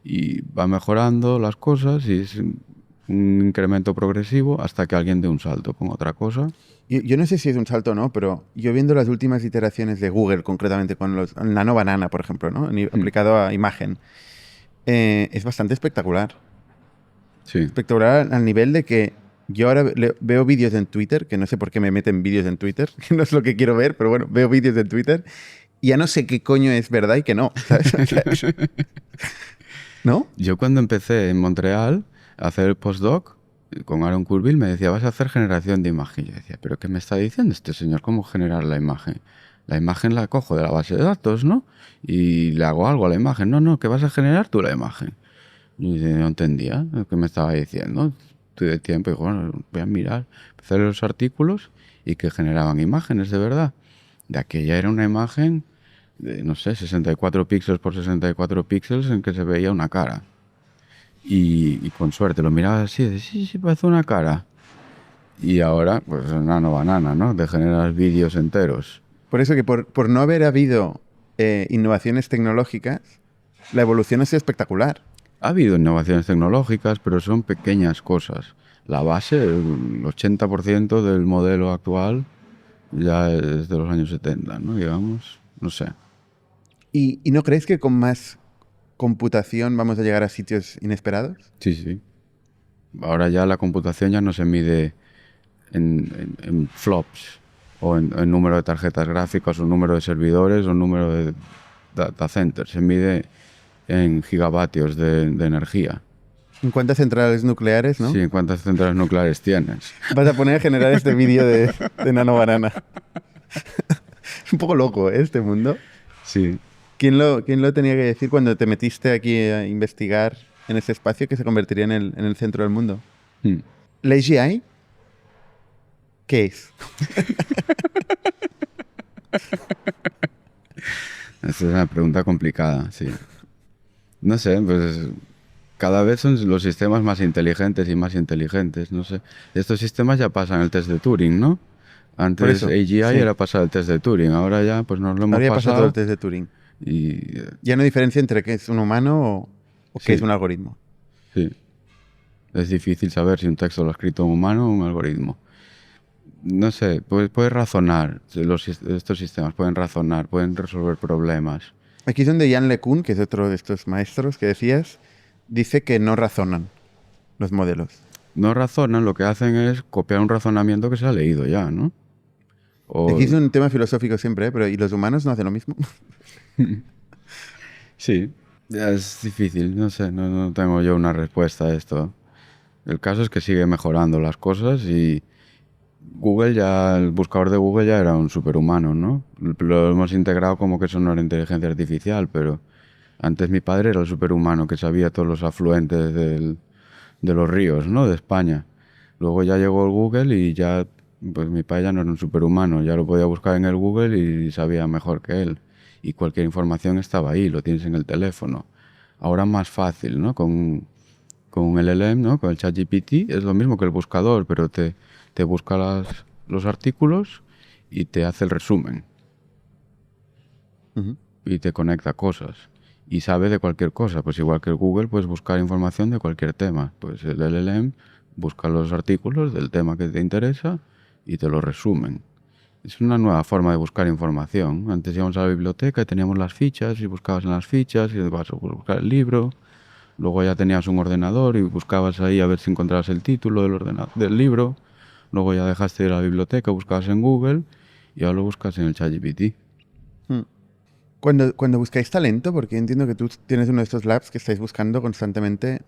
A: y va mejorando las cosas y es un incremento progresivo hasta que alguien dé un salto con otra cosa.
B: Yo no sé si es un salto o no, pero yo viendo las últimas iteraciones de Google, concretamente con el Nano Banana, por ejemplo, ¿no? Aplicado a imagen, es bastante espectacular.
A: Sí,
B: Espectacular al nivel de que yo ahora veo vídeos en Twitter, que no sé por qué me meten vídeos en Twitter, que no es lo que quiero ver, pero bueno, veo vídeos en Twitter y ya no sé qué coño es verdad y qué no, ¿sabes? ¿No?
A: yo cuando empecé en Montreal a hacer el postdoc con Aaron Kurzweil me decía, vas a hacer generación de imagen. Yo decía, ¿pero qué me está diciendo este señor? ¿Cómo generar la imagen? La imagen la cojo de la base de datos, ¿no? Y le hago algo a la imagen. No, que vas a generar tú la imagen. Y no entendía lo que me estaba diciendo. Tuve tiempo y digo, bueno, voy a mirar. Empecé a leer los artículos y que generaban imágenes de verdad. De aquella era una imagen de, no sé, 64 píxeles por 64 píxeles en que se veía una cara. Y con suerte lo mirabas así, de, sí, parece una cara. Y ahora, pues Nano Banana, ¿no? Te generas vídeos enteros.
B: Por eso que por no haber habido innovaciones tecnológicas, la evolución ha sido espectacular.
A: Ha habido innovaciones tecnológicas, pero son pequeñas cosas. La base, el 80% del modelo actual ya es de los años 70, ¿no? Digamos, no sé.
B: ¿Y no crees que con más computación vamos a llegar a sitios inesperados?
A: Sí. Ahora ya la computación ya no se mide en flops o en número de tarjetas gráficas o número de servidores o número de data centers. Se mide en gigavatios de energía.
B: ¿En cuántas centrales nucleares, no?
A: Sí, en cuántas centrales nucleares tienes.
B: Vas a poner a generar este vídeo de Nano Banana. Es un poco loco, ¿eh? Este mundo.
A: Sí.
B: ¿Quién lo tenía que decir cuando te metiste aquí a investigar en ese espacio que se convertiría en el centro del mundo?
A: Hmm.
B: ¿La AGI? ¿Qué es?
A: Esa es una pregunta complicada, sí. No sé, pues cada vez son los sistemas más inteligentes y más inteligentes, no sé. Estos sistemas ya pasan el test de Turing, ¿no? Antes
B: eso,
A: AGI
B: sí.
A: era pasar el test de Turing, ahora ya pues nos lo hemos
B: Habría pasado todo
A: pasado
B: el test de Turing.
A: y
B: Ya no diferencia entre qué es un humano o qué
A: Sí.
B: es un algoritmo.
A: sí. Es difícil saber si un texto lo ha escrito un humano o un algoritmo. No sé, puedes razonar, estos sistemas pueden razonar, pueden resolver problemas.
B: Aquí es donde Yann LeCun, que es otro de estos maestros que decías, dice que no razonan los modelos.
A: No razonan, lo que hacen es copiar un razonamiento que se ha leído ya, ¿no? O,
B: Aquí es un tema filosófico siempre, ¿eh? Pero ¿y los humanos no hacen lo mismo?
A: sí, es difícil, no sé, no tengo yo una respuesta a esto. El caso es que sigue mejorando las cosas y el buscador de Google ya era un superhumano, ¿no? Lo hemos integrado como que eso no era inteligencia artificial, pero antes mi padre era el superhumano que sabía todos los afluentes de los ríos, ¿no? De España. Luego ya llegó el Google y ya, pues mi padre ya no era un superhumano, ya lo podía buscar en el Google y sabía mejor que él. Y cualquier información estaba ahí, lo tienes en el teléfono. Ahora más fácil, ¿no? Con el LLM, ¿no? Con el ChatGPT es lo mismo que el buscador, pero te busca los artículos y te hace el resumen.
B: Ujú.
A: Y te conecta cosas. y sabe de cualquier cosa. Pues igual que el Google, puedes buscar información de cualquier tema. Pues el LLM busca los artículos del tema que te interesa y te lo resumen. Es una nueva forma de buscar información. Antes íbamos a la biblioteca y teníamos las fichas y buscabas en las fichas y vas a buscar el libro. Luego ya tenías un ordenador y buscabas ahí a ver si encontrabas el título del libro. Luego ya dejaste de ir a la biblioteca, buscabas en Google y ahora lo buscas en el ChatGPT.
B: Cuando buscáis talento, porque entiendo que tú tienes uno de estos labs que estáis buscando constantemente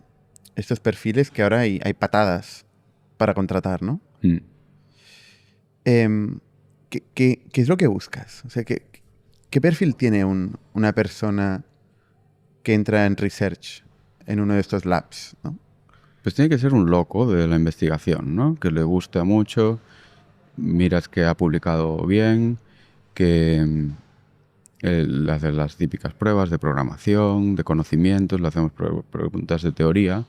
B: estos perfiles que ahora hay patadas para contratar, ¿no? ¿Qué es lo que buscas? O sea, ¿qué perfil tiene una persona que entra en research en uno de estos labs, ¿no?
A: Pues tiene que ser un loco de la investigación, ¿no? Que le guste mucho, miras que ha publicado bien, que le haces las típicas pruebas de programación, de conocimientos, le hacemos preguntas de teoría,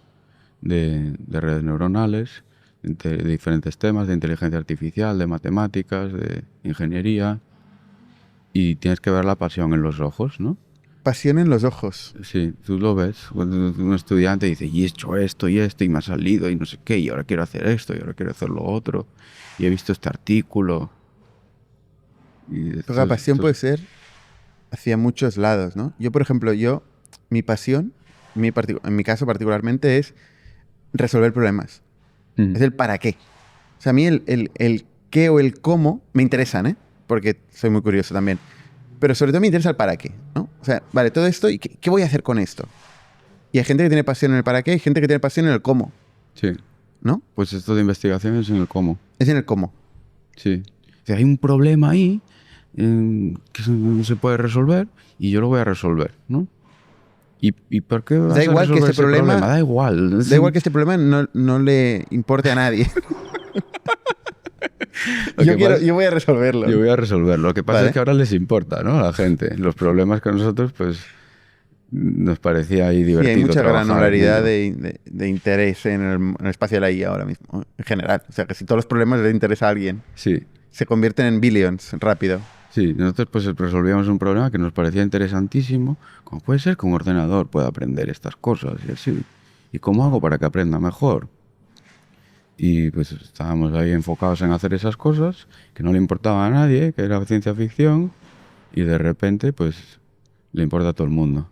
A: de redes neuronales, de diferentes temas, de inteligencia artificial, de matemáticas, de ingeniería, y tienes que ver la pasión en los ojos, ¿no?
B: Pasión en los ojos.
A: Sí, tú lo ves. Cuando un estudiante dice, y he hecho esto y esto, y me ha salido, y no sé qué, y ahora quiero hacer esto, y ahora quiero hacer lo otro, y he visto este artículo.
B: La pasión puede ser hacia muchos lados, ¿no? Yo, por ejemplo, mi pasión, en mi caso particularmente, es resolver problemas. Es el para qué. O sea, a mí el qué o el cómo me interesan, ¿eh? Porque soy muy curioso también. Pero sobre todo me interesa el para qué, ¿no? O sea, vale, todo esto, ¿y qué voy a hacer con esto? Y hay gente que tiene pasión en el para qué, hay gente que tiene pasión en el cómo.
A: Sí.
B: ¿No?
A: Pues esto de investigación es en el cómo.
B: Es en el cómo.
A: Sí. O sea, hay un problema ahí que no se puede resolver y yo lo voy a resolver, ¿no? ¿Y por qué vas
B: da igual
A: a resolver
B: que este
A: ese
B: problema?
A: Da igual.
B: Da igual que este problema no le importe a nadie. Yo voy a resolverlo.
A: Yo voy a resolverlo. Lo que pasa es que ahora les importa, ¿no? A la gente. Los problemas que a nosotros, pues, nos parecía ahí divertido.
B: Sí, hay mucha granularidad de interés en el espacio de la IA ahora mismo, en general. O sea, que si todos los problemas le interesa a alguien,
A: sí,
B: se convierten en billions rápido.
A: Sí, nosotros pues resolvíamos un problema que nos parecía interesantísimo. ¿Cómo puede ser que un ordenador pueda aprender estas cosas y así? ¿Y cómo hago para que aprenda mejor? Y pues estábamos ahí enfocados en hacer esas cosas que no le importaba a nadie, que era ciencia ficción, y de repente pues le importa a todo el mundo.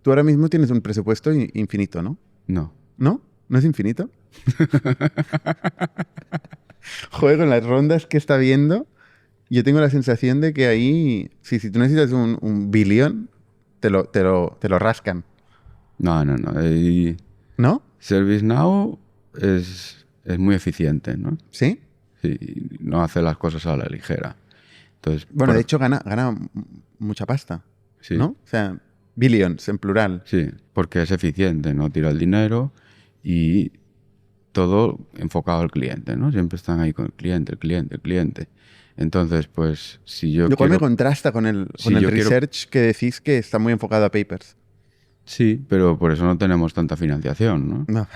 B: Tú ahora mismo tienes un presupuesto infinito, ¿no?
A: No.
B: ¿No? ¿No es infinito? Joder, con las rondas que está viendo, yo tengo la sensación de que ahí, si tú necesitas un billón, te lo rascan.
A: No.
B: ¿No?
A: ServiceNow es muy eficiente, ¿no?
B: ¿Sí?
A: Sí, no hace las cosas a la ligera. Entonces,
B: bueno, de hecho gana mucha pasta,
A: sí.
B: ¿no? O sea, billions en plural.
A: Sí, porque es eficiente, no tira el dinero y todo enfocado al cliente, ¿no? Siempre están ahí con el cliente. Entonces, pues, si yo
B: Lo cual me contrasta con el research que decís que está muy enfocado a papers.
A: Sí, pero por eso no tenemos tanta financiación, ¿no?
B: No.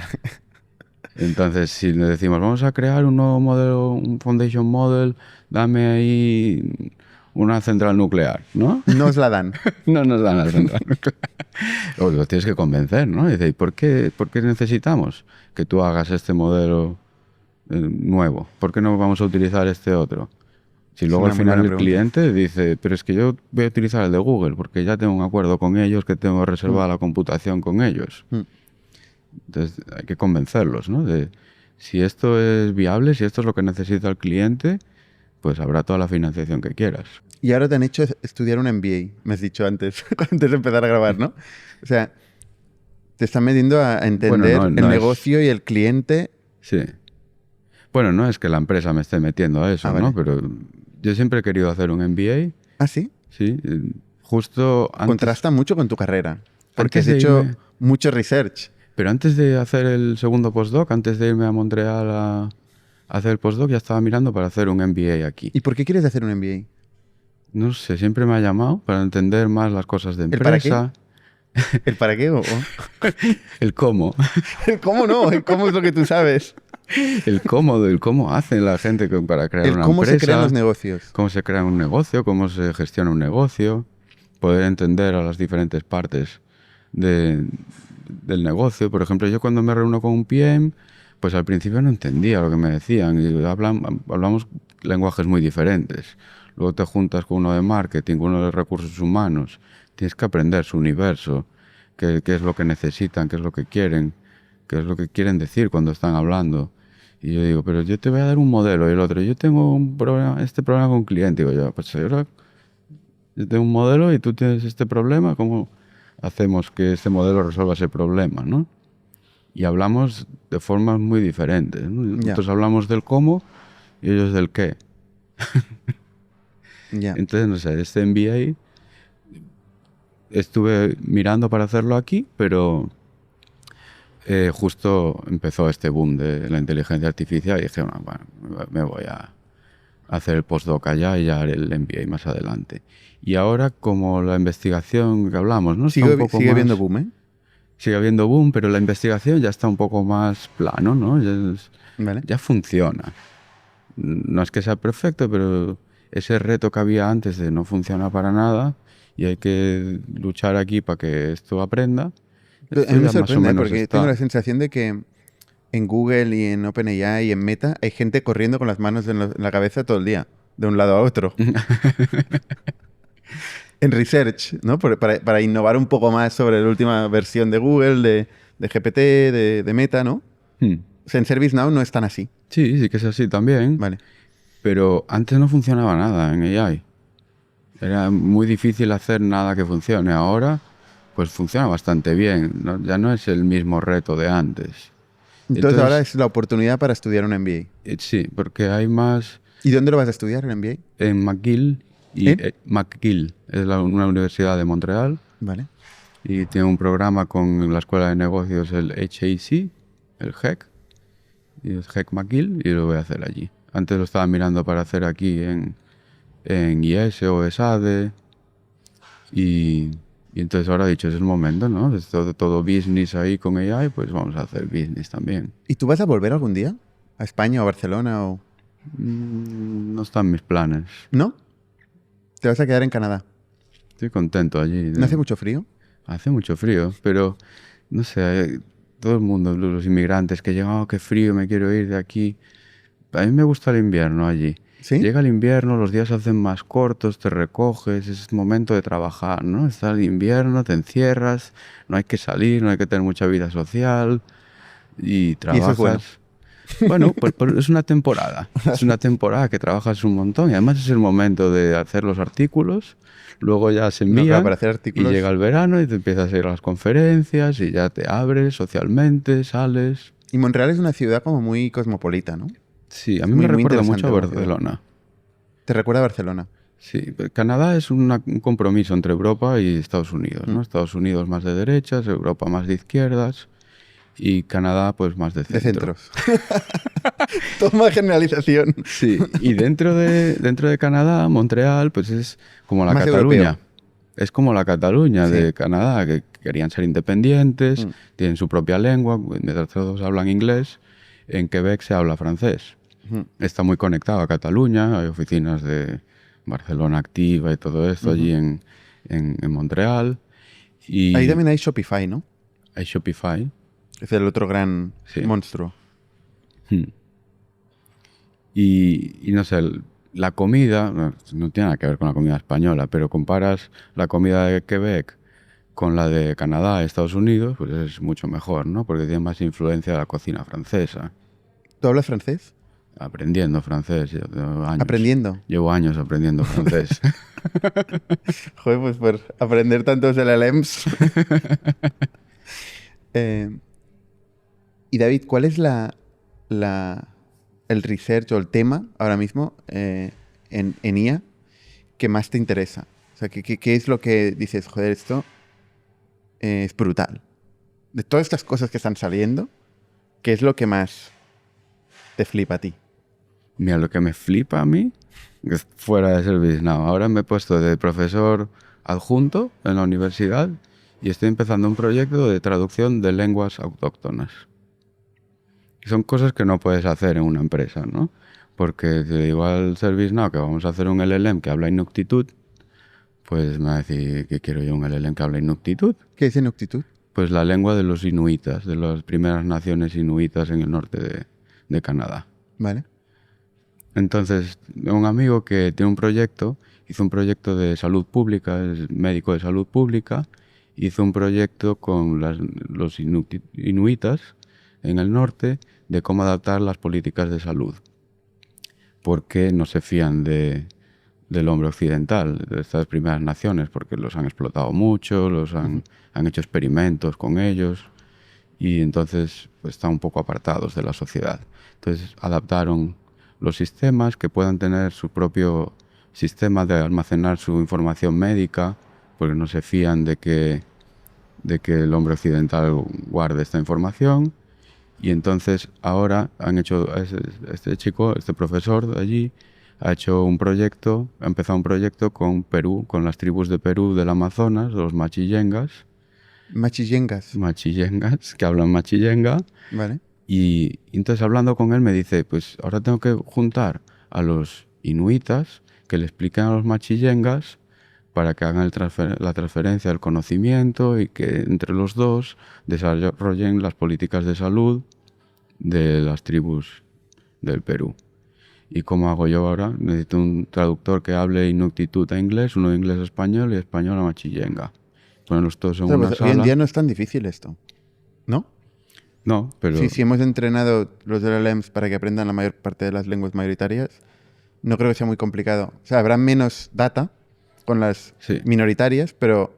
A: Entonces, si le decimos, vamos a crear un nuevo modelo, un foundation model, dame ahí una central nuclear, ¿no?
B: No os la dan.
A: No nos dan la central nuclear. O lo tienes que convencer, ¿no? Y dice, ¿por qué necesitamos que tú hagas este modelo nuevo? ¿Por qué no vamos a utilizar este otro? Si luego al final el cliente dice, pero es que yo voy a utilizar el de Google porque ya tengo un acuerdo con ellos, que tengo reservada la computación con ellos. Entonces hay que convencerlos, ¿no? De si esto es viable, si esto es lo que necesita el cliente, pues habrá toda la financiación que quieras.
B: Y ahora te han hecho estudiar un MBA, me has dicho antes de empezar a grabar, ¿no? O sea, te están metiendo a entender el negocio y el cliente.
A: Sí. Bueno, no es que la empresa me esté metiendo a eso,
B: vale.
A: ¿no? Pero yo siempre he querido hacer un MBA.
B: ¿Ah, sí?
A: Sí, justo antes...
B: Contrasta mucho con tu carrera, porque has hecho mucho research.
A: Pero antes de hacer el segundo postdoc, antes de irme a Montreal a hacer el postdoc, ya estaba mirando para hacer un MBA aquí.
B: ¿Y por qué quieres hacer un MBA?
A: No sé, siempre me ha llamado para entender más las cosas de empresa.
B: ¿El para qué?
A: El cómo.
B: El cómo no, el cómo es lo que tú sabes.
A: El cómo hace la gente para crear una empresa.
B: ¿Cómo se crean los negocios?
A: Cómo se crea un negocio, cómo se gestiona un negocio. poder entender a las diferentes partes del negocio. Por ejemplo, yo cuando me reúno con un PM, pues al principio no entendía lo que me decían y hablamos lenguajes muy diferentes. Luego te juntas con uno de marketing, con uno de recursos humanos, tienes que aprender su universo, qué es lo que necesitan, qué es lo que quieren decir cuando están hablando. Y yo digo, pero yo te voy a dar un modelo. Y el otro, yo tengo este problema con un cliente. Digo yo, pues ahora yo tengo un modelo y tú tienes este problema, ¿cómo hacemos que este modelo resuelva ese problema, ¿no? Y hablamos de formas muy diferentes, ¿no? Nosotros hablamos del cómo y ellos del qué. Entonces, no sé, este MBA estuve mirando para hacerlo aquí, pero justo empezó este boom de la inteligencia artificial y dije, bueno, me voy a hacer el postdoc allá y ya haré el MBA más adelante. Y ahora, como la investigación que hablamos, ¿no?
B: Sigue habiendo boom, ¿eh?
A: Sigue habiendo boom, pero la investigación ya está un poco más plano, ¿no? Ya funciona. No es que sea perfecto, pero ese reto que había antes de no funciona para nada y hay que luchar aquí para que esto aprenda.
B: A mí me sorprende porque tengo la sensación de que en Google y en OpenAI y en Meta hay gente corriendo con las manos en la cabeza todo el día, de un lado a otro. En research, ¿no? Para innovar un poco más sobre la última versión de Google, de GPT, de Meta, ¿no? O sea, en ServiceNow no es tan así.
A: Sí que es así también.
B: Vale.
A: Pero antes no funcionaba nada en AI. Era muy difícil hacer nada que funcione. Ahora, pues funciona bastante bien, ¿no? Ya no es el mismo reto de antes.
B: Entonces ahora es la oportunidad para estudiar un MBA.
A: Sí, porque hay más...
B: ¿Y dónde lo vas a estudiar, el MBA?
A: En McGill. McGill es una universidad de Montreal.
B: Vale.
A: Y tiene un programa con la Escuela de Negocios, el HAC, el HEC. Y es HEC McGill y lo voy a hacer allí. Antes lo estaba mirando para hacer aquí en IES o ESADE. Y entonces ahora he dicho, es el momento, ¿no? Es todo business ahí con AI, pues vamos a hacer business también.
B: ¿Y tú vas a volver algún día? ¿A España o a Barcelona o...?
A: No están mis planes.
B: ¿No? ¿Te vas a quedar en Canadá?
A: Estoy contento allí.
B: ¿No hace mucho frío?
A: Hace mucho frío, pero no sé, todo el mundo, los inmigrantes que llegan, oh, qué frío, me quiero ir de aquí. A mí me gusta el invierno allí.
B: ¿Sí?
A: Llega el invierno, los días se hacen más cortos, te recoges, es momento de trabajar, ¿no? Está el invierno, te encierras, no hay que salir, no hay que tener mucha vida social y trabajas.
B: ¿Y eso es bueno?
A: Bueno, pues es una temporada. Es una temporada que trabajas un montón y además es el momento de hacer los artículos. Luego ya se envían
B: claro, para hacer artículos...
A: y llega el verano y te empiezas a ir a las conferencias y ya te abres socialmente, sales.
B: Y Montreal es una ciudad como muy cosmopolita, ¿no?
A: Sí, a mí me recuerda mucho a
B: interesante
A: Barcelona.
B: ¿Te recuerda a Barcelona?
A: Sí, Canadá es un compromiso entre Europa y Estados Unidos, ¿no? Estados Unidos más de derechas, Europa más de izquierdas y Canadá pues más de centro.
B: De centros. Toma generalización.
A: Sí, y dentro de Canadá, Montreal, pues es como la
B: Más
A: Cataluña.
B: europeo.
A: Es como la Cataluña
B: Sí.
A: de Canadá, que querían ser independientes, tienen su propia lengua, mientras todos hablan inglés. En Quebec se habla francés. Está muy conectado a Cataluña, hay oficinas de Barcelona Activa y todo esto allí en Montreal. Y
B: Ahí también hay Shopify, ¿no?
A: hay Shopify.
B: Es el otro gran
A: Sí.
B: monstruo.
A: Y no sé, la comida, no tiene nada que ver con la comida española, pero comparas la comida de Quebec con la de Canadá, Estados Unidos, pues es mucho mejor, ¿no? Porque tiene más influencia de la cocina francesa.
B: ¿Tú hablas francés?
A: Aprendiendo francés, llevo años.
B: ¿Aprendiendo?
A: Llevo años aprendiendo francés.
B: Joder, pues por aprender tantos LLMs. Y David, ¿cuál es el research o el tema ahora mismo en IA que más te interesa? O sea, ¿qué es lo que dices, joder, esto es brutal? De todas estas cosas que están saliendo, ¿qué es lo que más te flipa a ti?
A: Mira, lo que me flipa a mí es fuera de ServiceNow. Ahora me he puesto de profesor adjunto en la universidad y estoy empezando un proyecto de traducción de lenguas autóctonas. Son cosas que no puedes hacer en una empresa, ¿no? Porque te digo al ServiceNow que vamos a hacer un LLM que habla Inuktitut, Pues me va a decir que quiero yo un LLM que hable Inuktitut.
B: ¿Qué es Inuktitut?
A: Pues la lengua de los inuitas, de las primeras naciones inuitas en el norte de Canadá.
B: Vale.
A: Entonces, un amigo que tiene un proyecto, hizo un proyecto de salud pública, es médico de salud pública, hizo un proyecto con los inuitas en el norte de cómo adaptar las políticas de salud. Porque no se fían del hombre occidental, de estas primeras naciones, porque los han explotado mucho, han hecho experimentos con ellos y entonces pues, están un poco apartados de la sociedad. Entonces adaptaron los sistemas que puedan tener su propio sistema de almacenar su información médica, porque no se fían de que el hombre occidental guarde esta información. Y entonces ahora han hecho, este profesor de allí, ha empezado un proyecto con Perú, con las tribus de Perú del Amazonas, los machillengas, que hablan machillenga.
B: Vale.
A: Y entonces hablando con él me dice, pues ahora tengo que juntar a los inuitas que le expliquen a los machillengas para que hagan la transferencia del conocimiento y que entre los dos desarrollen las políticas de salud de las tribus del Perú. ¿Y cómo hago yo ahora? Necesito un traductor que hable Inuktitut a inglés, uno de inglés a español y español a machillenga. Ponerlos todos en
B: Pero,
A: una
B: pues,
A: sala.
B: hoy en día no es tan difícil esto, ¿no?
A: No, pero...
B: Sí, si hemos entrenado los LLMs para que aprendan la mayor parte de las lenguas mayoritarias, no creo que sea muy complicado. O sea, habrá menos data con las
A: Sí.
B: minoritarias, pero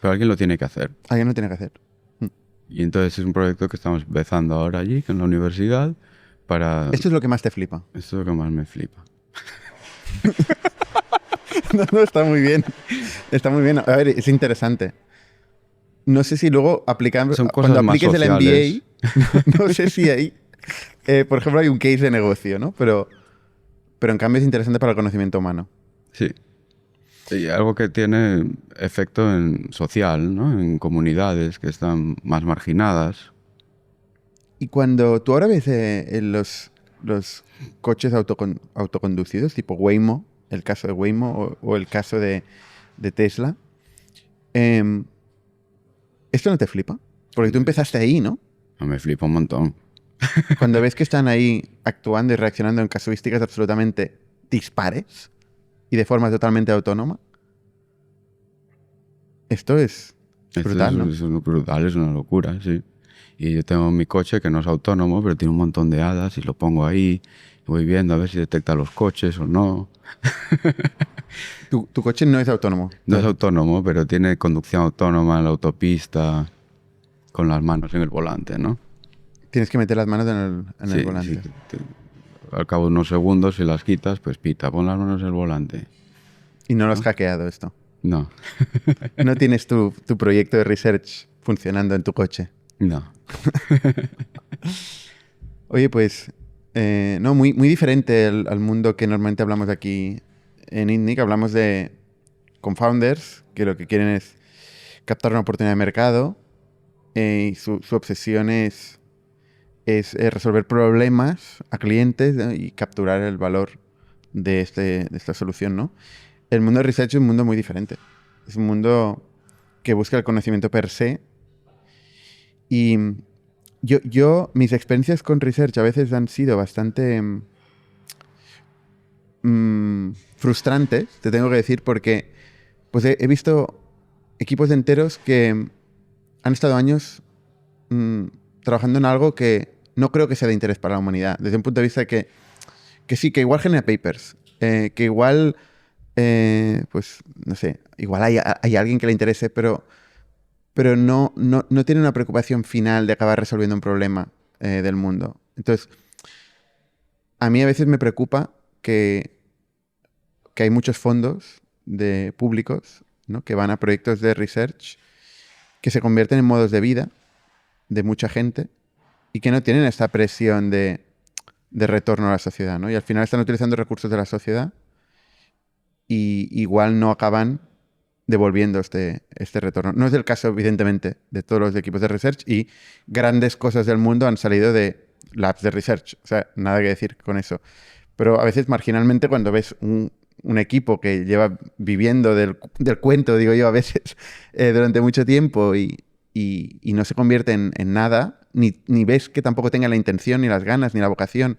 A: alguien lo tiene que hacer.
B: alguien lo tiene que hacer.
A: Y entonces es un proyecto que estamos empezando ahora allí, en la universidad, para...
B: Esto es lo que más te flipa.
A: Esto es lo que más me flipa.
B: No, está muy bien. Está muy bien. A ver, es interesante. No sé si luego aplicando,
A: Son cosas
B: cuando
A: más
B: apliques el
A: sociales.
B: MBA, no sé si ahí, por ejemplo, hay un case de negocio, ¿no? Pero en cambio es interesante para el conocimiento humano.
A: Sí. Y algo que tiene efecto social, ¿no? En comunidades que están más marginadas.
B: Y cuando tú ahora ves en los coches autoconducidos, tipo Waymo, el caso de Waymo o el caso de Tesla, ¿esto no te flipa? Porque tú empezaste ahí, ¿no?
A: Me flipa un montón.
B: Cuando ves que están ahí actuando y reaccionando en casuísticas absolutamente dispares y de forma totalmente autónoma, esto es brutal, ¿no?
A: Es brutal, es una locura, sí. Y yo tengo mi coche que no es autónomo, pero tiene un montón de hadas y lo pongo ahí. Y voy viendo a ver si detecta los coches o no.
B: Tu coche no es autónomo.
A: No es autónomo, pero tiene conducción autónoma en la autopista con las manos en el volante, ¿no?
B: Tienes que meter las manos en el
A: Sí,
B: volante.
A: sí. Al cabo de unos segundos, si las quitas, pues pita, pon las manos en el volante.
B: Y no lo has hackeado esto.
A: No,
B: No tienes tu proyecto de research funcionando en tu coche.
A: no.
B: Oye, pues, no, muy, muy diferente al mundo que normalmente hablamos aquí en ITNIC. Hablamos con founders que lo que quieren es captar una oportunidad de mercado y su obsesión es resolver problemas a clientes, ¿no? Y capturar el valor de esta solución, ¿no? El mundo de research es un mundo muy diferente. Es un mundo que busca el conocimiento per se. Y mis experiencias con research a veces han sido bastante frustrantes, te tengo que decir, porque pues he visto equipos enteros que han estado años trabajando en algo que no creo que sea de interés para la humanidad, desde un punto de vista que sí, que igual genera papers, que igual, pues, no sé, igual hay alguien que le interese, pero no tiene una preocupación final de acabar resolviendo un problema del mundo. Entonces, a mí a veces me preocupa que hay muchos fondos públicos, ¿no? Que van a proyectos de research que se convierten en modos de vida de mucha gente y que no tienen esta presión de retorno a la sociedad, ¿no? Y al final están utilizando recursos de la sociedad y igual no acaban devolviendo este retorno. No es el caso, evidentemente, de todos los equipos de research y grandes cosas del mundo han salido de labs de research. O sea, nada que decir con eso. Pero a veces, marginalmente, cuando ves un un equipo que lleva viviendo del cuento, digo yo a veces, durante mucho tiempo y no se convierte en nada, ni ves que tampoco tenga la intención, ni las ganas, ni la vocación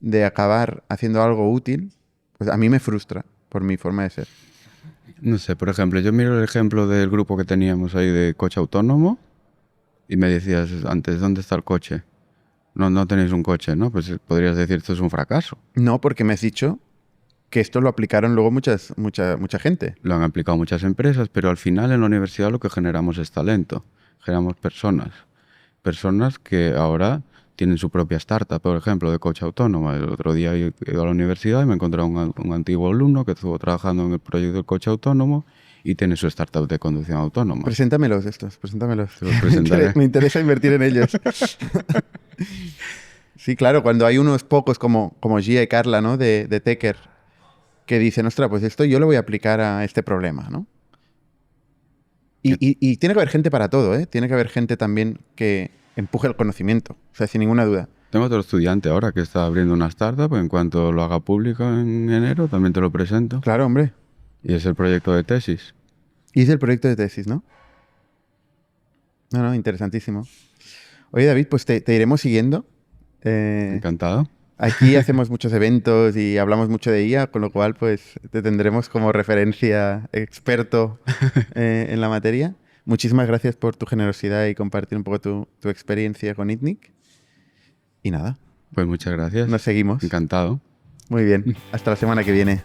B: de acabar haciendo algo útil, pues a mí me frustra por mi forma de ser.
A: No sé, por ejemplo, yo miro el ejemplo del grupo que teníamos ahí de coche autónomo y me decías antes, ¿dónde está el coche? No tenéis un coche, ¿no? Pues podrías decir, esto es un fracaso.
B: No, porque me has dicho que esto lo aplicaron luego mucha gente.
A: Lo han aplicado muchas empresas, pero al final en la universidad lo que generamos es talento. Generamos personas. Personas que ahora tienen su propia startup, por ejemplo, de coche autónomo. El otro día he ido a la universidad y me encontré a un antiguo alumno que estuvo trabajando en el proyecto del coche autónomo y tiene su startup de conducción autónoma.
B: Preséntamelos estos, preséntamelos.
A: Te los presentaré.
B: Me interesa invertir en ellos. Sí, claro, cuando hay unos pocos como Gia y Carla, ¿no? De Tecker, que dicen, ostras, pues esto yo lo voy a aplicar a este problema, ¿no? Y tiene que haber gente para todo, ¿eh? Tiene que haber gente también que empuje el conocimiento, o sea, sin ninguna duda.
A: Tengo otro estudiante ahora que está abriendo una startup. En cuanto lo haga público en enero, también te lo presento.
B: Claro, hombre.
A: Y es el proyecto de tesis.
B: Hice el proyecto de tesis, ¿no? No, interesantísimo. Oye, David, pues te iremos siguiendo.
A: Encantado.
B: Aquí hacemos muchos eventos y hablamos mucho de IA, con lo cual pues te tendremos como referencia experto en la materia. Muchísimas gracias por tu generosidad y compartir un poco tu experiencia con ITNIC. Y nada,
A: Pues muchas gracias.
B: nos seguimos.
A: Encantado.
B: Muy bien, hasta la semana que viene.